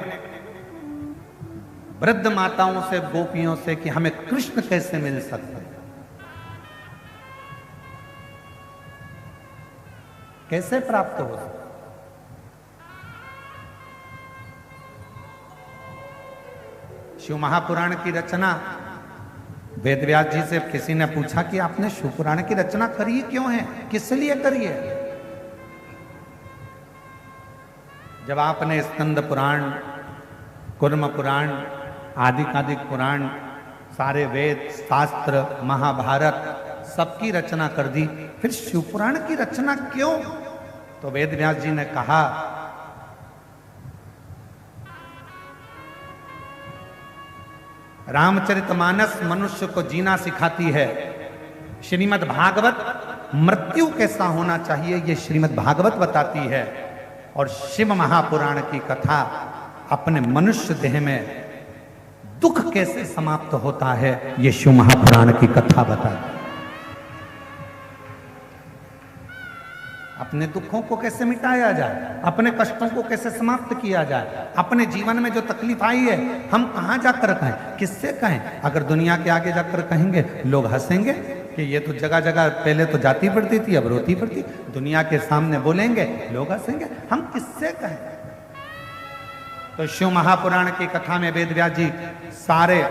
वृद्ध माताओं से, गोपियों से कि हमें कृष्ण कैसे मिल सकते हैं, कैसे प्राप्त हो सकते। शिव महापुराण की रचना वेद व्यास जी से किसी ने पूछा कि आपने शिव पुराण की रचना करी क्यों है, किस लिए करी है। जब आपने स्कंद पुराण, कुर्म पुराण, आदिकादिक पुराण, सारे वेद शास्त्र, महाभारत सबकी रचना कर दी, फिर शिव पुराण की रचना क्यों। तो वेद व्यास जी ने कहा, रामचरितमानस मनुष्य को जीना सिखाती है, श्रीमद् भागवत मृत्यु कैसा होना चाहिए ये श्रीमद् भागवत बताती है, और शिव महापुराण की कथा अपने मनुष्य देह में दुख कैसे समाप्त होता है ये शिव महापुराण की कथा बताती है। अपने दुखों को कैसे मिटाया जाए, अपने कष्टों को कैसे समाप्त किया जाए, अपने जीवन में जो तकलीफ आई है हम कहाँ जाकर कहें, किससे कहें। अगर दुनिया के आगे जाकर कहेंगे लोग हंसेंगे कि ये तो जगह जगह पहले तो जाती पड़ती थी अब रोती पड़ती। दुनिया के सामने बोलेंगे लोग हंसेंगे, हम किससे कहें। तो शिव महापुराण की कथा में वेद व्यास जी सारे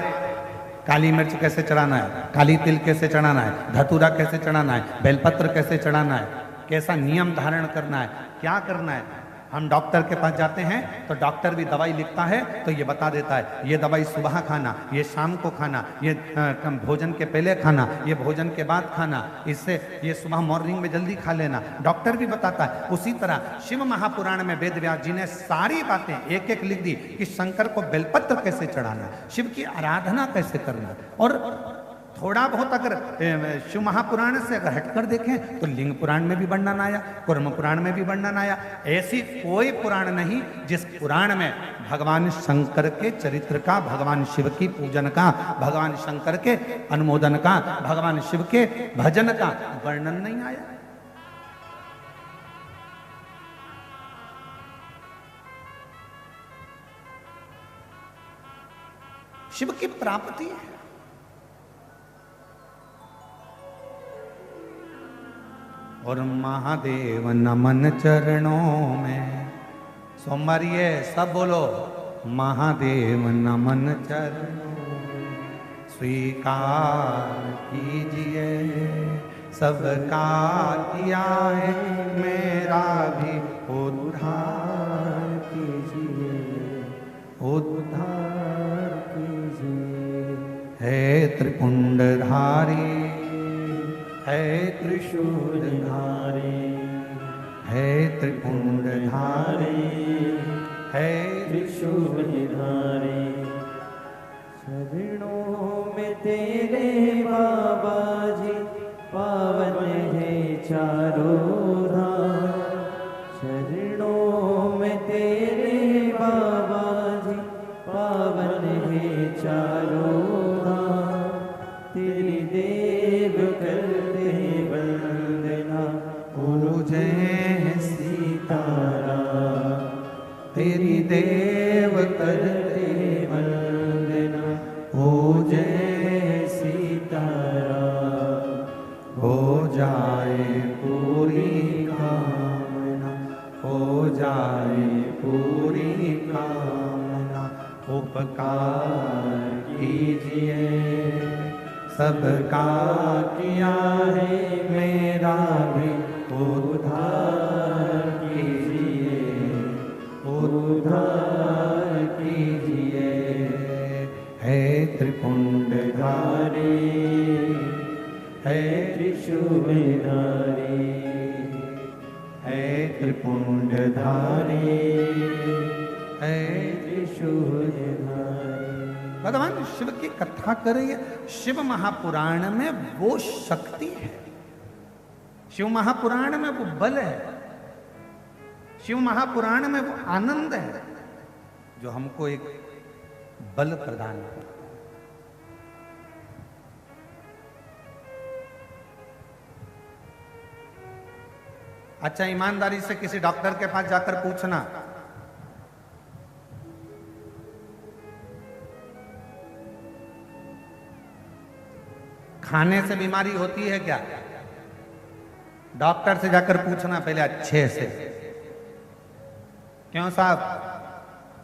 काली मिर्च कैसे चढ़ाना है, काली तिल कैसे चढ़ाना है, धतूरा कैसे चढ़ाना है, बेलपत्र कैसे चढ़ाना है, कैसा नियम धारण करना है, क्या करना है, हम डॉक्टर के पास जाते हैं तो डॉक्टर भी दवाई लिखता है तो ये बता देता है ये दवाई सुबह खाना, ये शाम को खाना, ये भोजन के पहले खाना, ये भोजन के बाद खाना, इससे ये सुबह मॉर्निंग में जल्दी खा लेना, डॉक्टर भी बताता है। उसी तरह शिव महापुराण में वेद व्यास जी ने सारी बातें एक एक लिख दी कि शंकर को बेलपत्र कैसे चढ़ाना, शिव की आराधना कैसे करना। और थोड़ा बहुत अगर शिव महापुराण से अगर हटकर देखें तो लिंग पुराण में भी वर्णन आया, कुर्म पुराण में भी वर्णन आया। ऐसी कोई पुराण नहीं जिस पुराण में भगवान शंकर के चरित्र का, भगवान शिव की पूजन का, भगवान शंकर के अनुमोदन का, भगवान शिव के भजन का वर्णन नहीं आया। शिव की प्राप्ति है। और महादेव नमन चरणों में, सोमवार ये सब बोलो, महादेव नमन चरणों में स्वीकार कीजिए, सबका किया है मेरा भी उद्धार कीजिए, उद्धार कीजिए। हे त्रिपुंडधारी, है त्रिशूलधारी, है त्रिपुंडधारी, है त्रिशूलधारी। चरणों में तेरे बाबा जी पावन है चारों धाम, चरणों में तेरे बाबा जी पावन है चारों धाम। तेरी देव करते वंदना, ओ जय सीताराम। तेरी देव करते वंदना, ओ जय सीताराम। हो जाए पूरी कामना, हो जाए पूरी कामना। उपकार कीजिए, सबका किया है मेरा भी उद्धार कीजिए, उद्धार कीजिए। है त्रिपुंडधारी, है त्रिशूलधारी, है त्रिपुंडधारी, है त्रिशूलधारी। भगवान शिव की कथा करिए। शिव महापुराण में वो शक्ति है, शिव महापुराण में वो बल है, शिव महापुराण में वो आनंद है जो हमको एक बल प्रदान करता है। अच्छा, ईमानदारी से किसी डॉक्टर के पास जाकर पूछना, खाने से बीमारी होती है क्या? डॉक्टर से जाकर पूछना पहले अच्छे से, क्यों साहब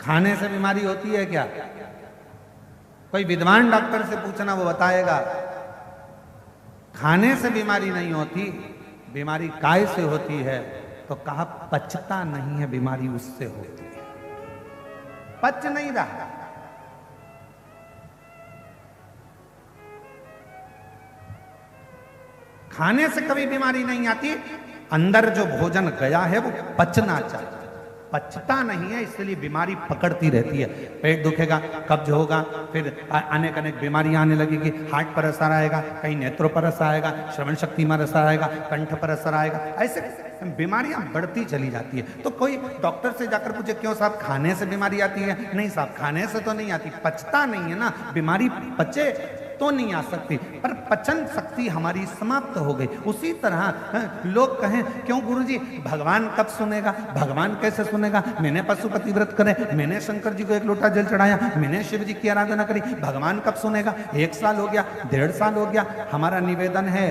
खाने से बीमारी होती है क्या? कोई विद्वान डॉक्टर से पूछना, वो बताएगा खाने से बीमारी नहीं होती, बीमारी काय से होती है। तो कहा पचता नहीं है, बीमारी उससे होती है, पच नहीं रहा। खाने से कभी बीमारी नहीं आती, अंदर जो भोजन गया है वो पचना चाहिए, पचता नहीं है, इसलिए बीमारी पकड़ती रहती है। पेट दुखेगा, कब्ज होगा, फिर अनेक अनेक बीमारियां आने लगेगी। हार्ट पर असर आएगा, कहीं नेत्रों पर असर आएगा, श्रवण शक्ति में असर आएगा, कंठ पर असर आएगा, ऐसे बीमारियां बढ़ती चली जाती है। तो कोई डॉक्टर से जाकर पूछे क्यों साहब खाने से बीमारी आती है? नहीं साहब खाने से तो नहीं आती, पचता नहीं है ना, बीमारी पचे तो नहीं आ सकती, पर पचन शक्ति हमारी समाप्त हो गई। उसी तरह लोग कहें क्यों गुरुजी भगवान कब सुनेगा, भगवान कैसे सुनेगा? मैंने पशुपति व्रत करे, मैंने शंकर जी को 1 लोटा जल चढ़ाया, मैंने शिव जी की आराधना करी, भगवान कब सुनेगा? 1 साल हो गया, 1.5 साल हो गया। हमारा निवेदन है,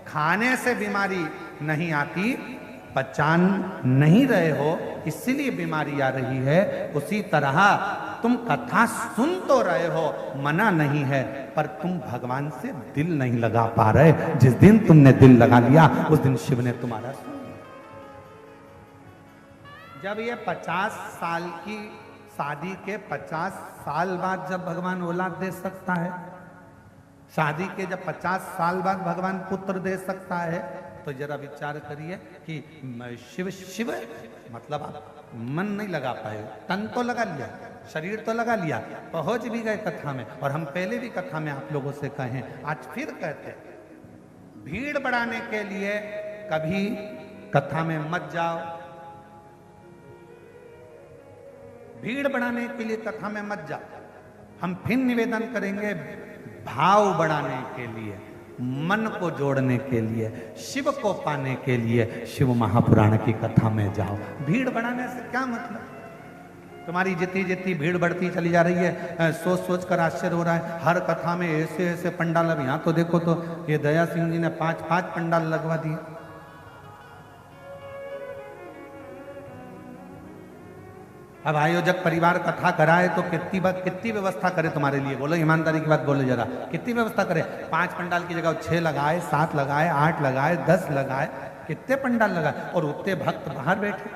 खाने से बीमारी नहीं आती, पहचान नहीं रहे हो इसीलिए बीमारी आ रही है। उसी तरह तुम कथा सुन तो रहे हो, मना नहीं है, पर तुम भगवान से दिल नहीं लगा पा रहे। जिस दिन तुमने दिल लगा लिया उस दिन शिव ने तुम्हारा सुन लिया। जब ये 50 साल की शादी के 50 साल बाद जब भगवान औलाद दे सकता है, शादी के जब 50 साल बाद भगवान पुत्र दे सकता है, तो जरा विचार करिए कि शिव शिव मतलब आप मन नहीं लगा पाए, तन तो लगा लिया, शरीर तो लगा लिया, पहुंच भी गए कथा में। और हम पहले भी कथा में आप लोगों से कहें, आज फिर कहते हैं, भीड़ बढ़ाने के लिए कभी कथा में मत जाओ, भीड़ बढ़ाने के लिए कथा में मत जाओ। हम फिर निवेदन करेंगे, भाव बढ़ाने के लिए, मन को जोड़ने के लिए, शिव को पाने के लिए शिव महापुराण की कथा में जाओ। भीड़ बढ़ाने से क्या मतलब? तुम्हारी जितनी जितनी भीड़ बढ़ती चली जा रही है, सोच सोच कर आश्चर्य हो रहा है। हर कथा में ऐसे ऐसे पंडाल, अब यहाँ तो देखो तो ये दया सिंह जी ने 5-5 पंडाल लगवा दिए। अब आयोजक परिवार कथा कराए तो कितनी व्यवस्था करे तुम्हारे लिए? बोलो ईमानदारी की बात बोलो जरा, कितनी व्यवस्था करे? 5 पंडाल की जगह 6 लगाए, 7 लगाए, 8 लगाए, 10 लगाए, कितने पंडाल लगाए, और उतने भक्त बाहर बैठे,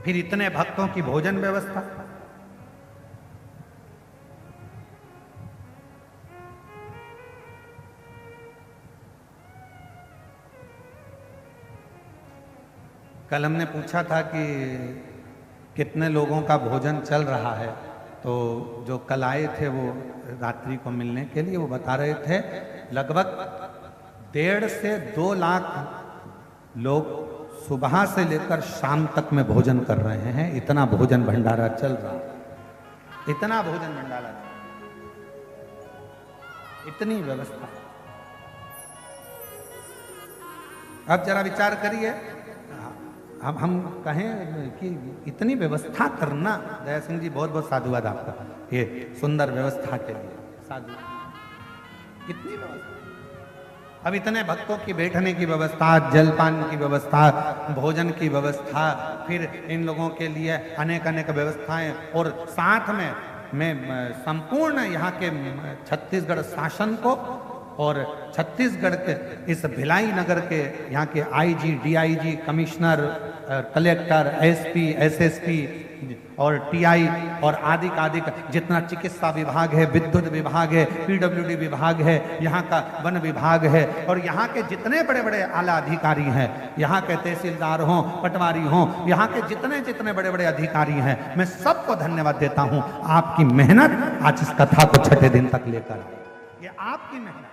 फिर इतने भक्तों की भोजन व्यवस्था। कल हमने पूछा था कि कितने लोगों का भोजन चल रहा है, तो जो कल आए थे वो रात्रि को मिलने के लिए, वो बता रहे थे लगभग 1.5 से 2 लाख लोग सुबह से लेकर शाम तक में भोजन कर रहे हैं। इतना भोजन भंडारा चल रहा है, इतना भोजन भंडारा, इतनी व्यवस्था। अब जरा विचार करिए, अब हम कहें कि इतनी व्यवस्था करना, दया सिंह जी बहुत बहुत साधुवाद आपका, ये सुंदर व्यवस्था के लिए साधु। इतनी व्यवस्था, अब इतने भक्तों की बैठने की व्यवस्था, जलपान की व्यवस्था, भोजन की व्यवस्था, फिर इन लोगों के लिए अनेक अनेक व्यवस्थाएं, और साथ में मैं संपूर्ण यहाँ के छत्तीसगढ़ शासन को और छत्तीसगढ़ के इस भिलाई नगर के यहाँ के IG, DIG, commissioner, collector, SP, SSP और टीआई और आदि जितना चिकित्सा विभाग है, विद्युत विभाग है, पीडब्ल्यूडी विभाग है, यहाँ का वन विभाग है, और यहाँ के जितने बड़े बड़े आला अधिकारी हैं, यहाँ के तहसीलदार हों, पटवारी हों, यहाँ के जितने जितने बड़े बड़े अधिकारी हैं, मैं सबको धन्यवाद देता हूँ। आपकी मेहनत आज इस कथा को 6ठे दिन तक लेकर आई, ये आपकी मेहनत।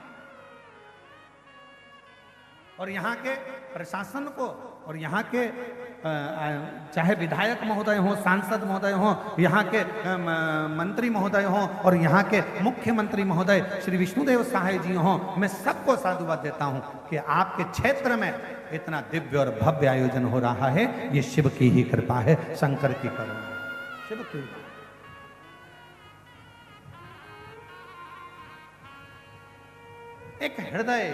और यहाँ के प्रशासन को, और यहाँ के चाहे विधायक महोदय हों, सांसद महोदय हों, यहाँ के मंत्री महोदय हों, और यहाँ के मुख्यमंत्री महोदय श्री विष्णुदेव सहाय जी हों, मैं सबको साधुवाद देता हूँ कि आपके क्षेत्र में इतना दिव्य और भव्य आयोजन हो रहा है। ये शिव की ही कृपा है, शंकर की करुणा, शिव की। एक हृदय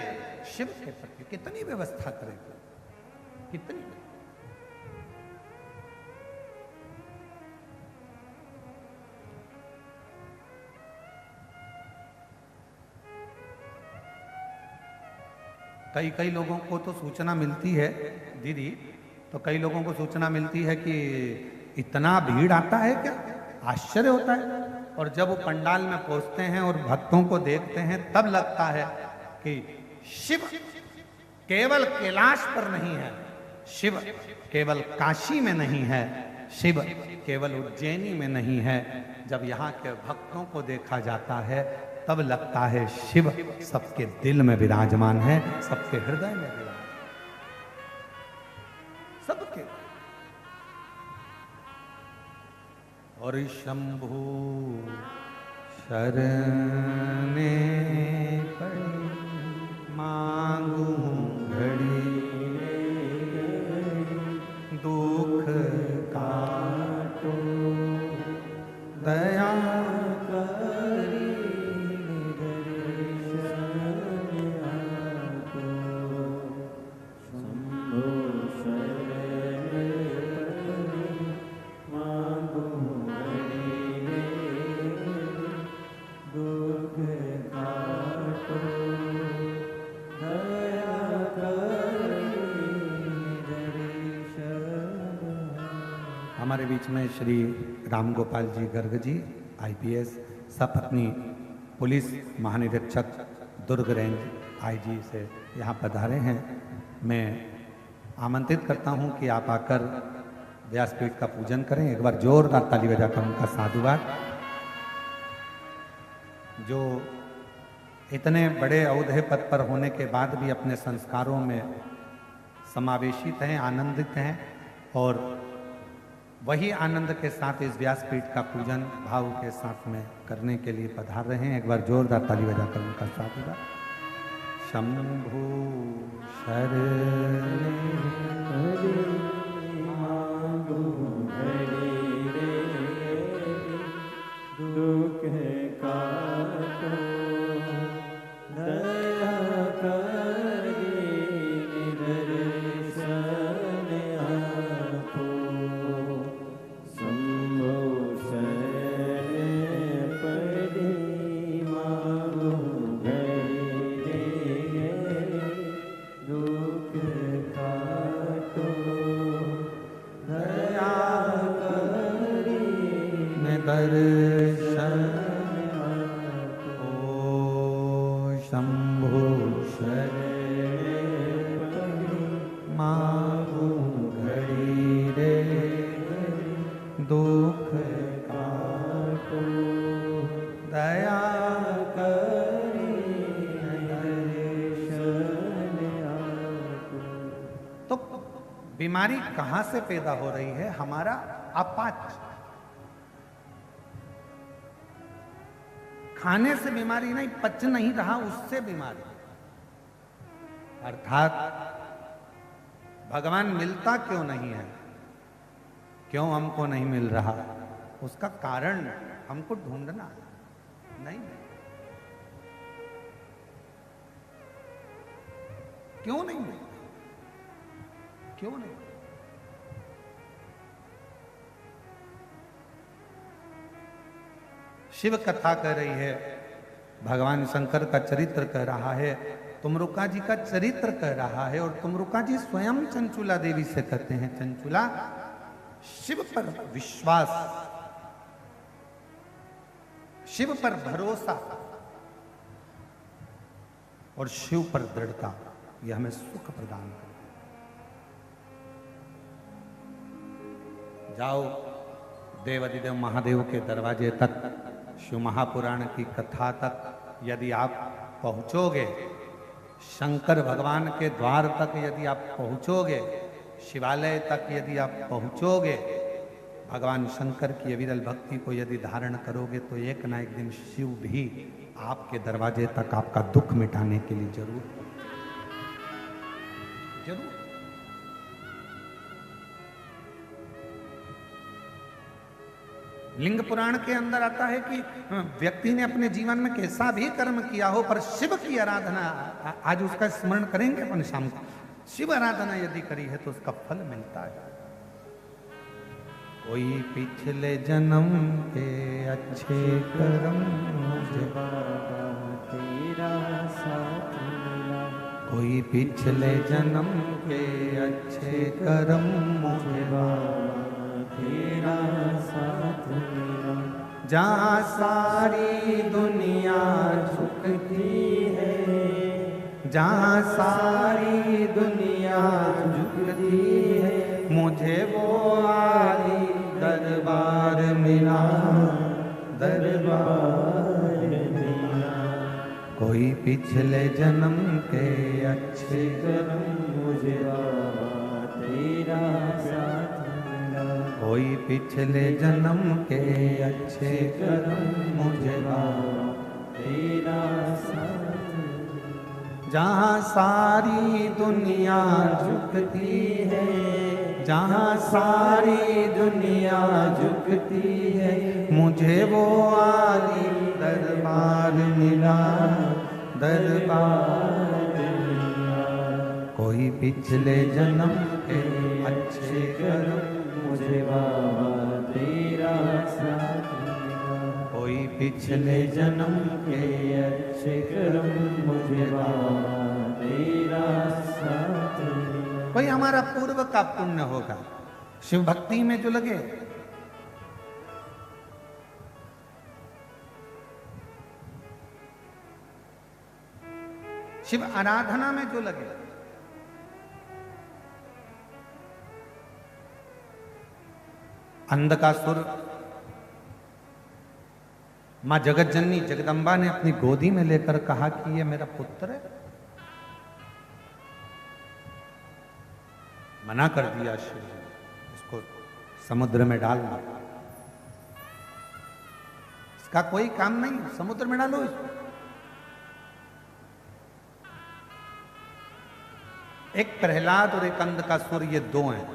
शिव के प्रति कितनी व्यवस्था करेगा, कितनी। कई लोगों को तो सूचना मिलती है दीदी, तो कई लोगों को सूचना मिलती है कि इतना भीड़ आता है क्या, आश्चर्य होता है। और जब वो पंडाल में पहुंचते हैं और भक्तों को देखते हैं, तब लगता है कि शिव केवल कैलाश पर नहीं है, शिव केवल काशी में नहीं है, शिव केवल उज्जैनी में नहीं है। जब यहाँ के भक्तों को देखा जाता है, तब लगता है शिव सबके दिल में विराजमान है, सबके हृदय में विराजमान, सबके। और शंभु शरणे पड़ी मांगू घड़ी, दुख काटो दया करी, हमारे बीच में श्री राम गोपाल जी गर्ग जी IPS सपत्नी पुलिस महानिरीक्षक दुर्ग रेंज IG से यहाँ पधारे हैं। मैं आमंत्रित करता हूँ कि आप आकर व्यासपीठ का पूजन करें। एक बार जोरदार ताली बजाकर उनका साधुवाद। जो इतने बड़े औहदे पद पर होने के बाद भी अपने संस्कारों में समावेशित हैं, आनंदित हैं और वही आनंद के साथ इस व्यासपीठ का पूजन भाव के साथ में करने के लिए पधार रहे हैं। एक बार जोरदार ताली बजाकर उनका साधुवाद। शंभु शरणे मांगो हरि रे, दुख काटो दया करी निदर्शन आपो। शंभो शरण पड़ी मांगो हरि रे, दुख काटो दया करी दर्शन ओ शंभु शरण मांगू घड़ी रे, दुख काटो दया करी दर्शन आपो। तो बीमारी कहाँ से पैदा हो रही है? हमारा अपाच। खाने से बीमारी नहीं, पच नहीं रहा उससे बीमारी। अर्थात भगवान मिलता क्यों नहीं है, क्यों हमको नहीं मिल रहा, उसका कारण हमको ढूंढना है। नहीं, क्यों नहीं मिल, क्यों नहीं? शिव कथा कह रही है, भगवान शंकर का चरित्र कह रहा है, तुमरुका जी का चरित्र कह रहा है और तुमरुका जी स्वयं चंचुला देवी से कहते हैं, चंचुला शिव पर विश्वास, शिव पर भरोसा और शिव पर दृढ़ता, यह हमें सुख प्रदान करे। जाओ देवादिदेव महादेव के दरवाजे तक, शिव महापुराण की कथा तक यदि आप पहुंचोगे, शंकर भगवान के द्वार तक यदि आप पहुंचोगे, शिवालय तक यदि आप पहुंचोगे, भगवान शंकर की अविरल भक्ति को यदि धारण करोगे, तो एक ना एक दिन शिव भी आपके दरवाजे तक आपका दुख मिटाने के लिए जरूर जरूर। लिंग पुराण के अंदर आता है कि व्यक्ति ने अपने जीवन में कैसा भी कर्म किया हो, पर शिव की आराधना, आज उसका स्मरण करेंगे अपन शाम को, शिव आराधना यदि करी है तो उसका फल मिलता है। कोई पिछले जन्म के अच्छे कर्म मुझे बाबा तेरा साथ मिला, कोई पिछले जन्म के अच्छे कर्म मुझे बाबा तेरा साथ मिला। जहाँ सारी दुनिया झुकती है, जहाँ सारी दुनिया झुकती है, मुझे वो आली दरबार मिला, दरबार मिला। कोई पिछले जन्म के अच्छे कर्म मुझे बाबा तेरा साथ मिला, कोई पिछले जन्म के अच्छे कर्म मुझे बाबा तेरा साथ मिला। जहाँ सारी दुनिया झुकती है, जहाँ सारी दुनिया झुकती है, मुझे वो आली दरबार मिला, दरबार मिला। कोई पिछले जन्म के अच्छे कर्म मुझे बाबा तेरा साथ मिला, कोई पिछले जन्म के अच्छे कर्म मुझे बाबा तेरा साथ मिला। कोई हमारा पूर्व का पुण्य होगा, शिव भक्ति में जो लगे शिव आराधना में जो लगे। अंधकासुर मां जगत जननी जगदम्बा ने अपनी गोदी में लेकर कहा कि ये मेरा पुत्र है। मना कर दिया शिव जी, इसको समुद्र में डालना, इसका कोई काम नहीं, समुद्र में डालो इसको। एक प्रहलाद और एक अंधकासुर, ये दो हैं।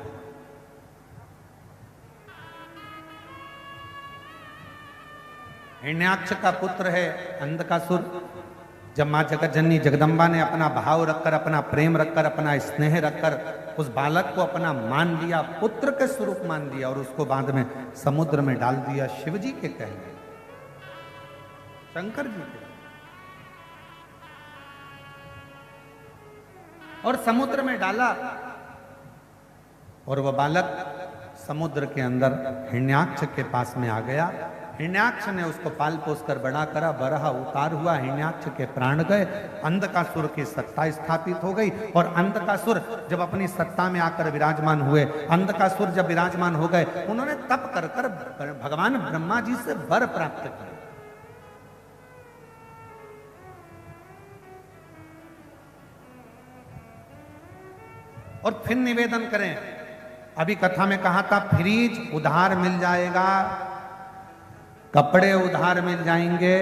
हिरण्याक्ष का पुत्र है अंधकासुर। जब मां जगत जननी जगदम्बा ने अपना भाव रखकर, अपना प्रेम रखकर, अपना स्नेह रखकर उस बालक को अपना मान लिया, पुत्र के स्वरूप मान लिया और उसको बाद में समुद्र में डाल दिया, शिव जी के कहने, शंकर जी के, और समुद्र में डाला। और वह बालक समुद्र के अंदर हिरण्याक्ष के पास में आ गया। हिरण्याक्ष ने उसको पाल पोस कर बड़ा करा, बरहा उतार हुआ, हिरण्याक्ष के प्राण गए, अंधकासुर की सत्ता स्थापित हो गई। और अंधकासुर जब अपनी सत्ता में आकर विराजमान हुए, अंधकासुर जब विराजमान हो गए, उन्होंने तप कर कर भगवान ब्रह्मा जी से वर प्राप्त किया। और फिर निवेदन करें, अभी कथा में कहा था फ्रीज उधार मिल जाएगा, कपड़े उधार मिल जाएंगे,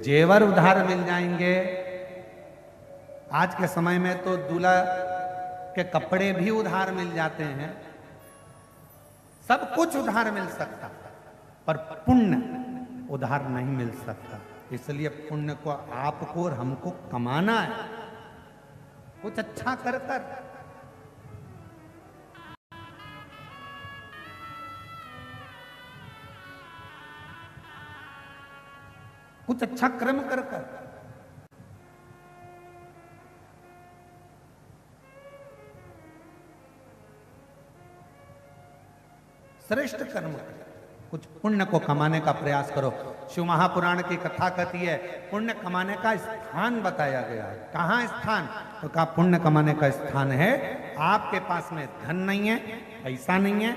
जेवर उधार मिल जाएंगे। आज के समय में तो दूल्हा के कपड़े भी उधार मिल जाते हैं, सब कुछ उधार मिल सकता, पर पुण्य उधार नहीं मिल सकता। इसलिए पुण्य को आपको और हमको कमाना है, कुछ अच्छा कर कर। कुछ अच्छा कर्म कर कर, श्रेष्ठ कर्म कर, कुछ पुण्य को कमाने का प्रयास करो। शिव महापुराण की कथा कहती है पुण्य कमाने का स्थान बताया गया है। कहाँ स्थान? तो कहा पुण्य कमाने का स्थान है आपके पास में धन नहीं है, पैसा नहीं है,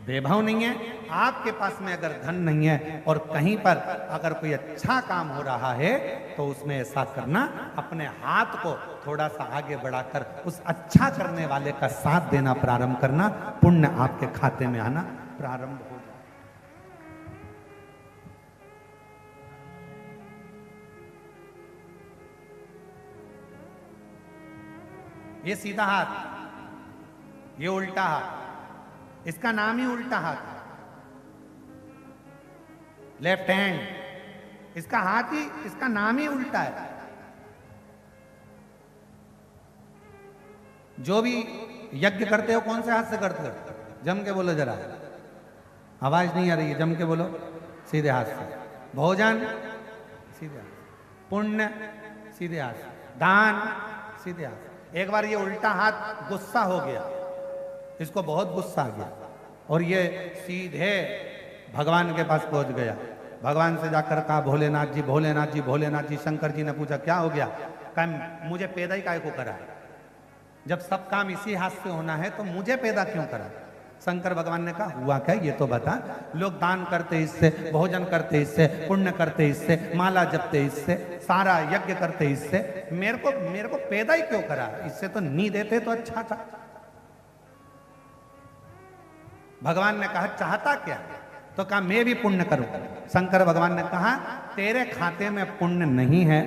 वैभव नहीं है, आपके पास में अगर धन नहीं है और कहीं पर अगर कोई अच्छा काम हो रहा है तो उसमें ऐसा करना, अपने हाथ को थोड़ा सा आगे बढ़ाकर उस अच्छा करने वाले का साथ देना प्रारंभ करना, पुण्य आपके खाते में आना प्रारंभ हो जाए। ये सीधा हाथ, ये उल्टा हाथ, इसका नाम ही उल्टा हाथ है, लेफ्ट हैंड, इसका हाथ ही, इसका नाम ही उल्टा है। जो भी यज्ञ करते हो कौन से हाथ से करते हो? जम के बोलो जरा, आवाज नहीं आ रही है, जम के बोलो। सीधे हाथ से। भोजन सीधे हाथ, पुण्य सीधे हाथ, दान सीधे हाथ। एक बार ये उल्टा हाथ गुस्सा हो गया, इसको बहुत गुस्सा आ गया और ये सीधे भगवान के पास पहुंच गया। भगवान से जाकर कहा भोलेनाथ जी, भोलेनाथ जी, भोलेनाथ जी। शंकर जी ने पूछा क्या हो गया? कहा मुझे पैदा ही काहे को करा? जब सब काम इसी हाथ से होना है तो मुझे पैदा क्यों करा? शंकर भगवान ने कहा हुआ क्या ये तो बता। लोग दान करते इससे, भोजन करते इससे, पुण्य करते इससे, माला जपते इससे, सारा यज्ञ करते इससे, मेरे को पैदा ही क्यों करा? इससे तो नहीं देते तो अच्छा था। भगवान ने कहा चाहता क्या? तो कहा मैं भी पुण्य करूं। शंकर भगवान ने कहा तेरे खाते में पुण्य नहीं है,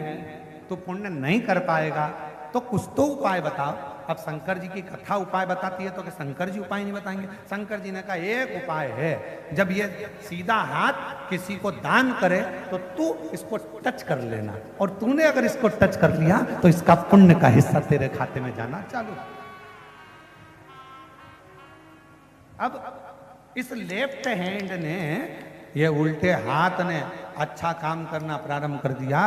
तू पुण्य नहीं कर पाएगा, तो कुछ तो उपाय बताओ। अब शंकर जी की कथा उपाय बताती है तो कि शंकर जी उपाय नहीं बताएंगे? शंकर जी ने कहा एक उपाय है, जब ये सीधा हाथ किसी को दान करे तो तू इसको टच कर लेना, और तूने अगर इसको टच कर लिया तो इसका पुण्य का हिस्सा तेरे खाते में जाना चालू। अब इस लेफ्ट हैंड ने, ये उल्टे हाथ ने अच्छा काम करना प्रारंभ कर दिया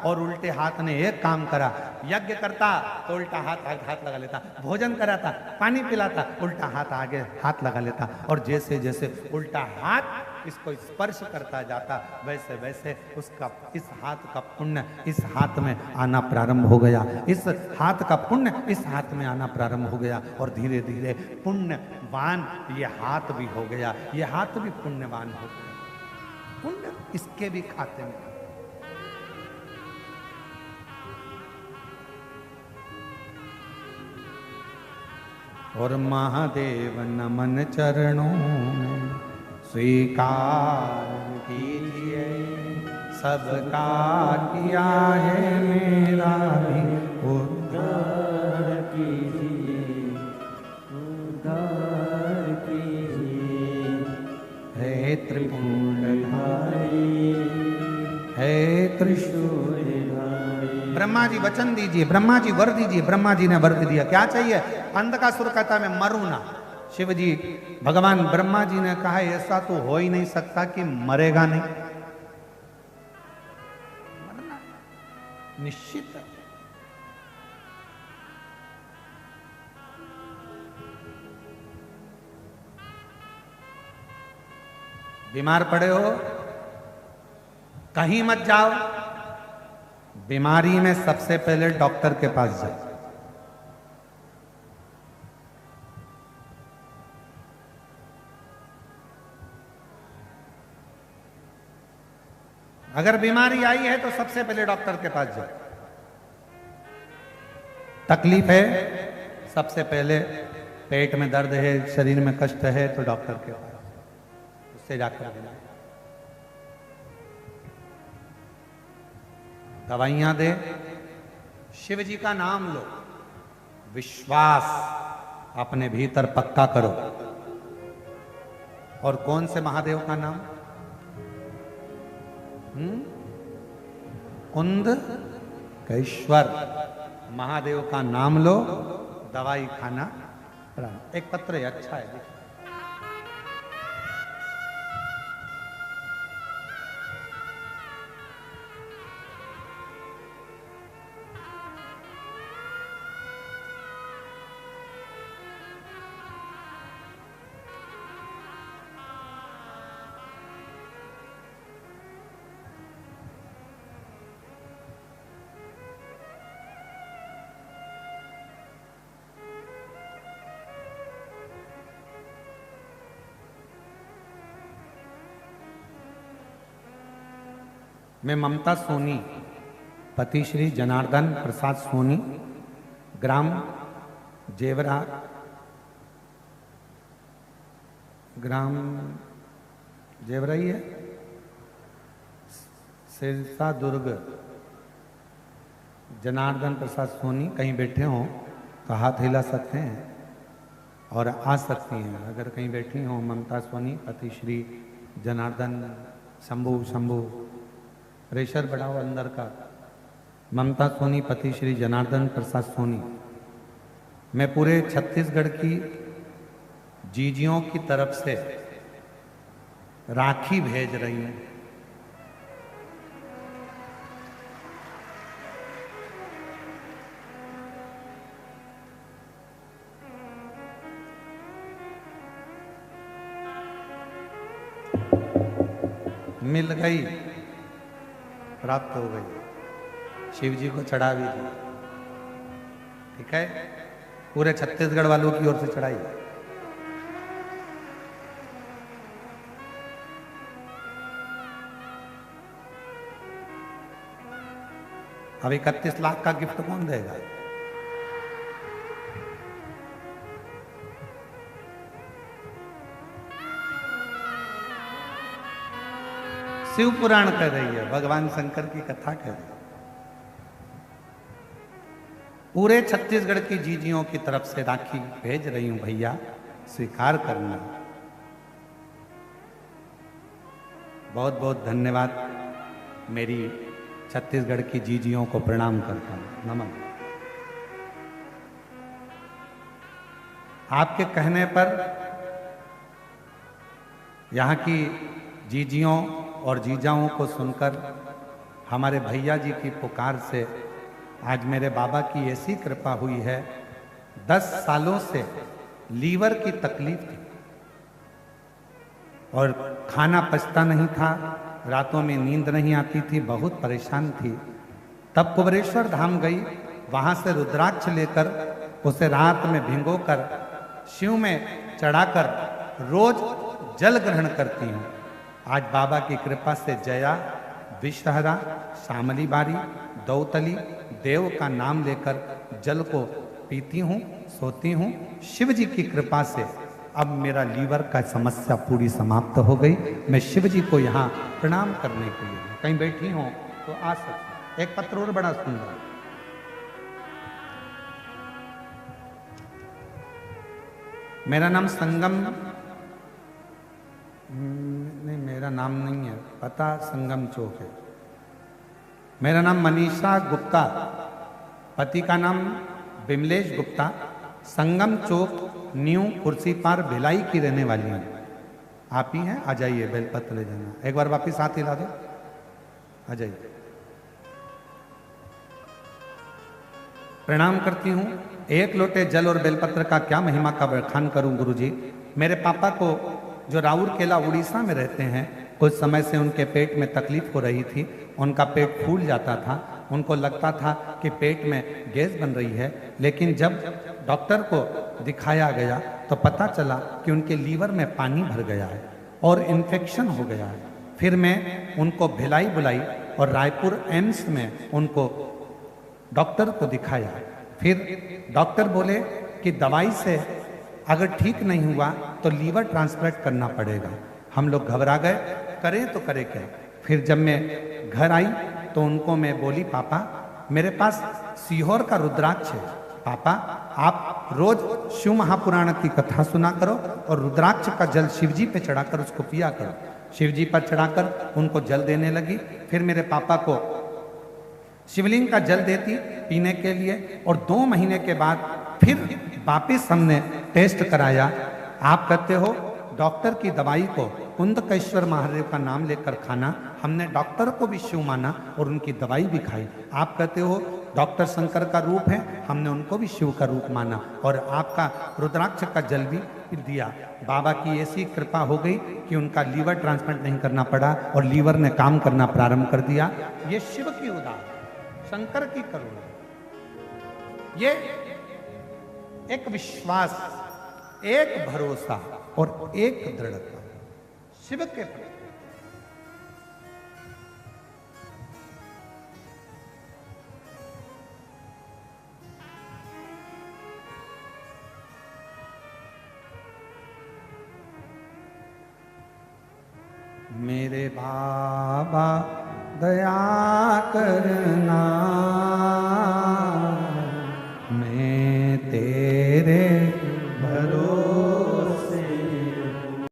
और उल्टे हाथ ने एक काम करा। यज्ञ करता तो उल्टा हाथ लगा लेता, भोजन कराता, पानी पिलाता, उल्टा हाथ आगे हाथ लगा लेता, और जैसे जैसे उल्टा हाथ इसको स्पर्श करता जाता, वैसे वैसे उसका इस हाथ का पुण्य इस हाथ में आना प्रारंभ हो गया, इस हाथ का पुण्य इस हाथ में आना प्रारंभ हो गया, और धीरे धीरे पुण्यवान ये हाथ भी हो गया, ये हाथ भी पुण्यवान हो गया, पुण्य इसके भी खाते में। और महादेव नमन चरणों में स्वीकार कीजिए, सबका किया है मेरा भी उद्धार कीजिए, उद्धार कीजिए। है त्रिपुंडधारी, है त्रिशूलधारी। ब्रह्मा जी वचन दीजिए, ब्रह्मा जी वर दीजिए। ब्रह्मा जी ने वर दिया, क्या चाहिए? अंधकासुर कहता मैं मरूं ना। शिव जी, भगवान ब्रह्मा जी ने कहा ऐसा तो हो ही नहीं सकता कि मरेगा नहीं, मरना निश्चित है। बीमार पड़े हो, कहीं मत जाओ, बीमारी में सबसे पहले डॉक्टर के पास जाओ। अगर बीमारी आई है तो सबसे पहले डॉक्टर के पास जाओ। तकलीफ है, सबसे पहले पेट में दर्द है, शरीर में कष्ट है तो डॉक्टर के पास, उससे जाकर मिला। दवाइयां दे, शिव जी का नाम लो, विश्वास अपने भीतर पक्का करो। और कौन से महादेव का नाम? कुंद केश्वर महादेव का नाम लो, दवाई खाना प्रारंभ। एक पत्र है, अच्छा है, देखिए। मैं ममता सोनी, पति श्री जनार्दन प्रसाद सोनी, ग्राम जेवरा, ग्राम जेवरा ही है, सिरसा दुर्ग, जनार्दन प्रसाद सोनी। कहीं बैठे हो तो हाथ हिला सकते हैं और आ सकती हैं। अगर कहीं बैठी हो ममता सोनी, पति श्री जनार्दन, शंभू प्रेशर बढ़ाओ अंदर का। ममता सोनी, पति श्री जनार्दन प्रसाद सोनी। मैं पूरे छत्तीसगढ़ की जीजियों की तरफ से राखी भेज रही हूं। मिल गई, प्राप्त हो गई, शिव जी को चढ़ा भी दी। ठीक है, पूरे छत्तीसगढ़ वालों की ओर से चढ़ाई। अब 31 लाख का गिफ्ट कौन देगा? शिव पुराण कर रही है, भगवान शंकर की कथा कर रही है। पूरे छत्तीसगढ़ की जीजियों की तरफ से राखी भेज रही हूं भैया, स्वीकार करना। बहुत बहुत धन्यवाद। मेरी छत्तीसगढ़ की जीजियों को प्रणाम करता हूं, नमन। आपके कहने पर यहाँ की जीजियों और जीजाओं को सुनकर, हमारे भैया जी की पुकार से आज मेरे बाबा की ऐसी कृपा हुई है। 10 सालों से लीवर की तकलीफ थी और खाना पचता नहीं था, रातों में नींद नहीं आती थी, बहुत परेशान थी। तब कुबेरेश्वर धाम गई, वहां से रुद्राक्ष लेकर उसे रात में भिगोकर शिव में चढ़ाकर रोज जल ग्रहण करती हूँ। आज बाबा की कृपा से जया, विषहरा, शामली बारी, दौतली, देव का नाम लेकर जल को पीती हूँ, सोती हूँ। शिव जी की कृपा से अब मेरा लीवर का समस्या पूरी समाप्त हो गई। मैं शिव जी को यहाँ प्रणाम करने के लिए कहीं बैठी हूँ तो आ सकती। एक पत्र और बड़ा सुंदर, मेरा नाम संगम, नहीं मेरा नाम नहीं है, पता संगम चौक है। मेरा नाम मनीषा गुप्ता, पति का नाम विमलेश गुप्ता, संगम चौक न्यू कुर्सी पार भिलाई की रहने वाली हैं। आप ही हैं? आ जाइए, बेलपत्र ले जाना। एक बार वापिस हाथ हिला दो, आ जाइए। प्रणाम करती हूँ। एक लोटे जल और बेलपत्र का क्या महिमा का बखान करूं गुरुजी। मेरे पापा को, जो राउर केला उड़ीसा में रहते हैं, कुछ समय से उनके पेट में तकलीफ हो रही थी। उनका पेट फूल जाता था, उनको लगता था कि पेट में गैस बन रही है। लेकिन जब डॉक्टर को दिखाया गया तो पता चला कि उनके लीवर में पानी भर गया है और इन्फेक्शन हो गया है। फिर मैं उनको भिलाई बुलाई और रायपुर एम्स में उनको डॉक्टर को दिखाया। फिर डॉक्टर बोले कि दवाई से अगर ठीक नहीं हुआ तो लीवर ट्रांसप्लांट करना पड़ेगा। हम लोग घबरा गए, करें तो करें क्या। फिर जब मैं घर आई तो उनको मैं बोली, पापा मेरे पास सीहोर का रुद्राक्ष है, पापा आप रोज शिव महापुराण की कथा सुना करो और रुद्राक्ष का जल शिव जी पे चढ़ाकर उसको पिया करो। शिव जी पर चढ़ाकर उनको जल देने लगी। फिर मेरे पापा को शिवलिंग का जल देती पीने के लिए और 2 महीने के बाद फिर वापिस हमने टेस्ट कराया। आप कहते हो डॉक्टर की दवाई को कुंदकेश्वर महादेव का नाम लेकर खाना। हमने डॉक्टर को भी शिव माना और उनकी दवाई भी खाई। आप कहते हो डॉक्टर शंकर का रूप है, हमने उनको भी शिव का रूप माना और आपका रुद्राक्ष का जल भी दिया। बाबा की ऐसी कृपा हो गई कि उनका लीवर ट्रांसप्लांट नहीं करना पड़ा और लीवर ने काम करना प्रारंभ कर दिया। ये शिव की उदाहरण, शंकर की करुणा, ये एक विश्वास, एक भरोसा और एक दृढ़ता शिव के प्रति। मेरे बाबा दया करना,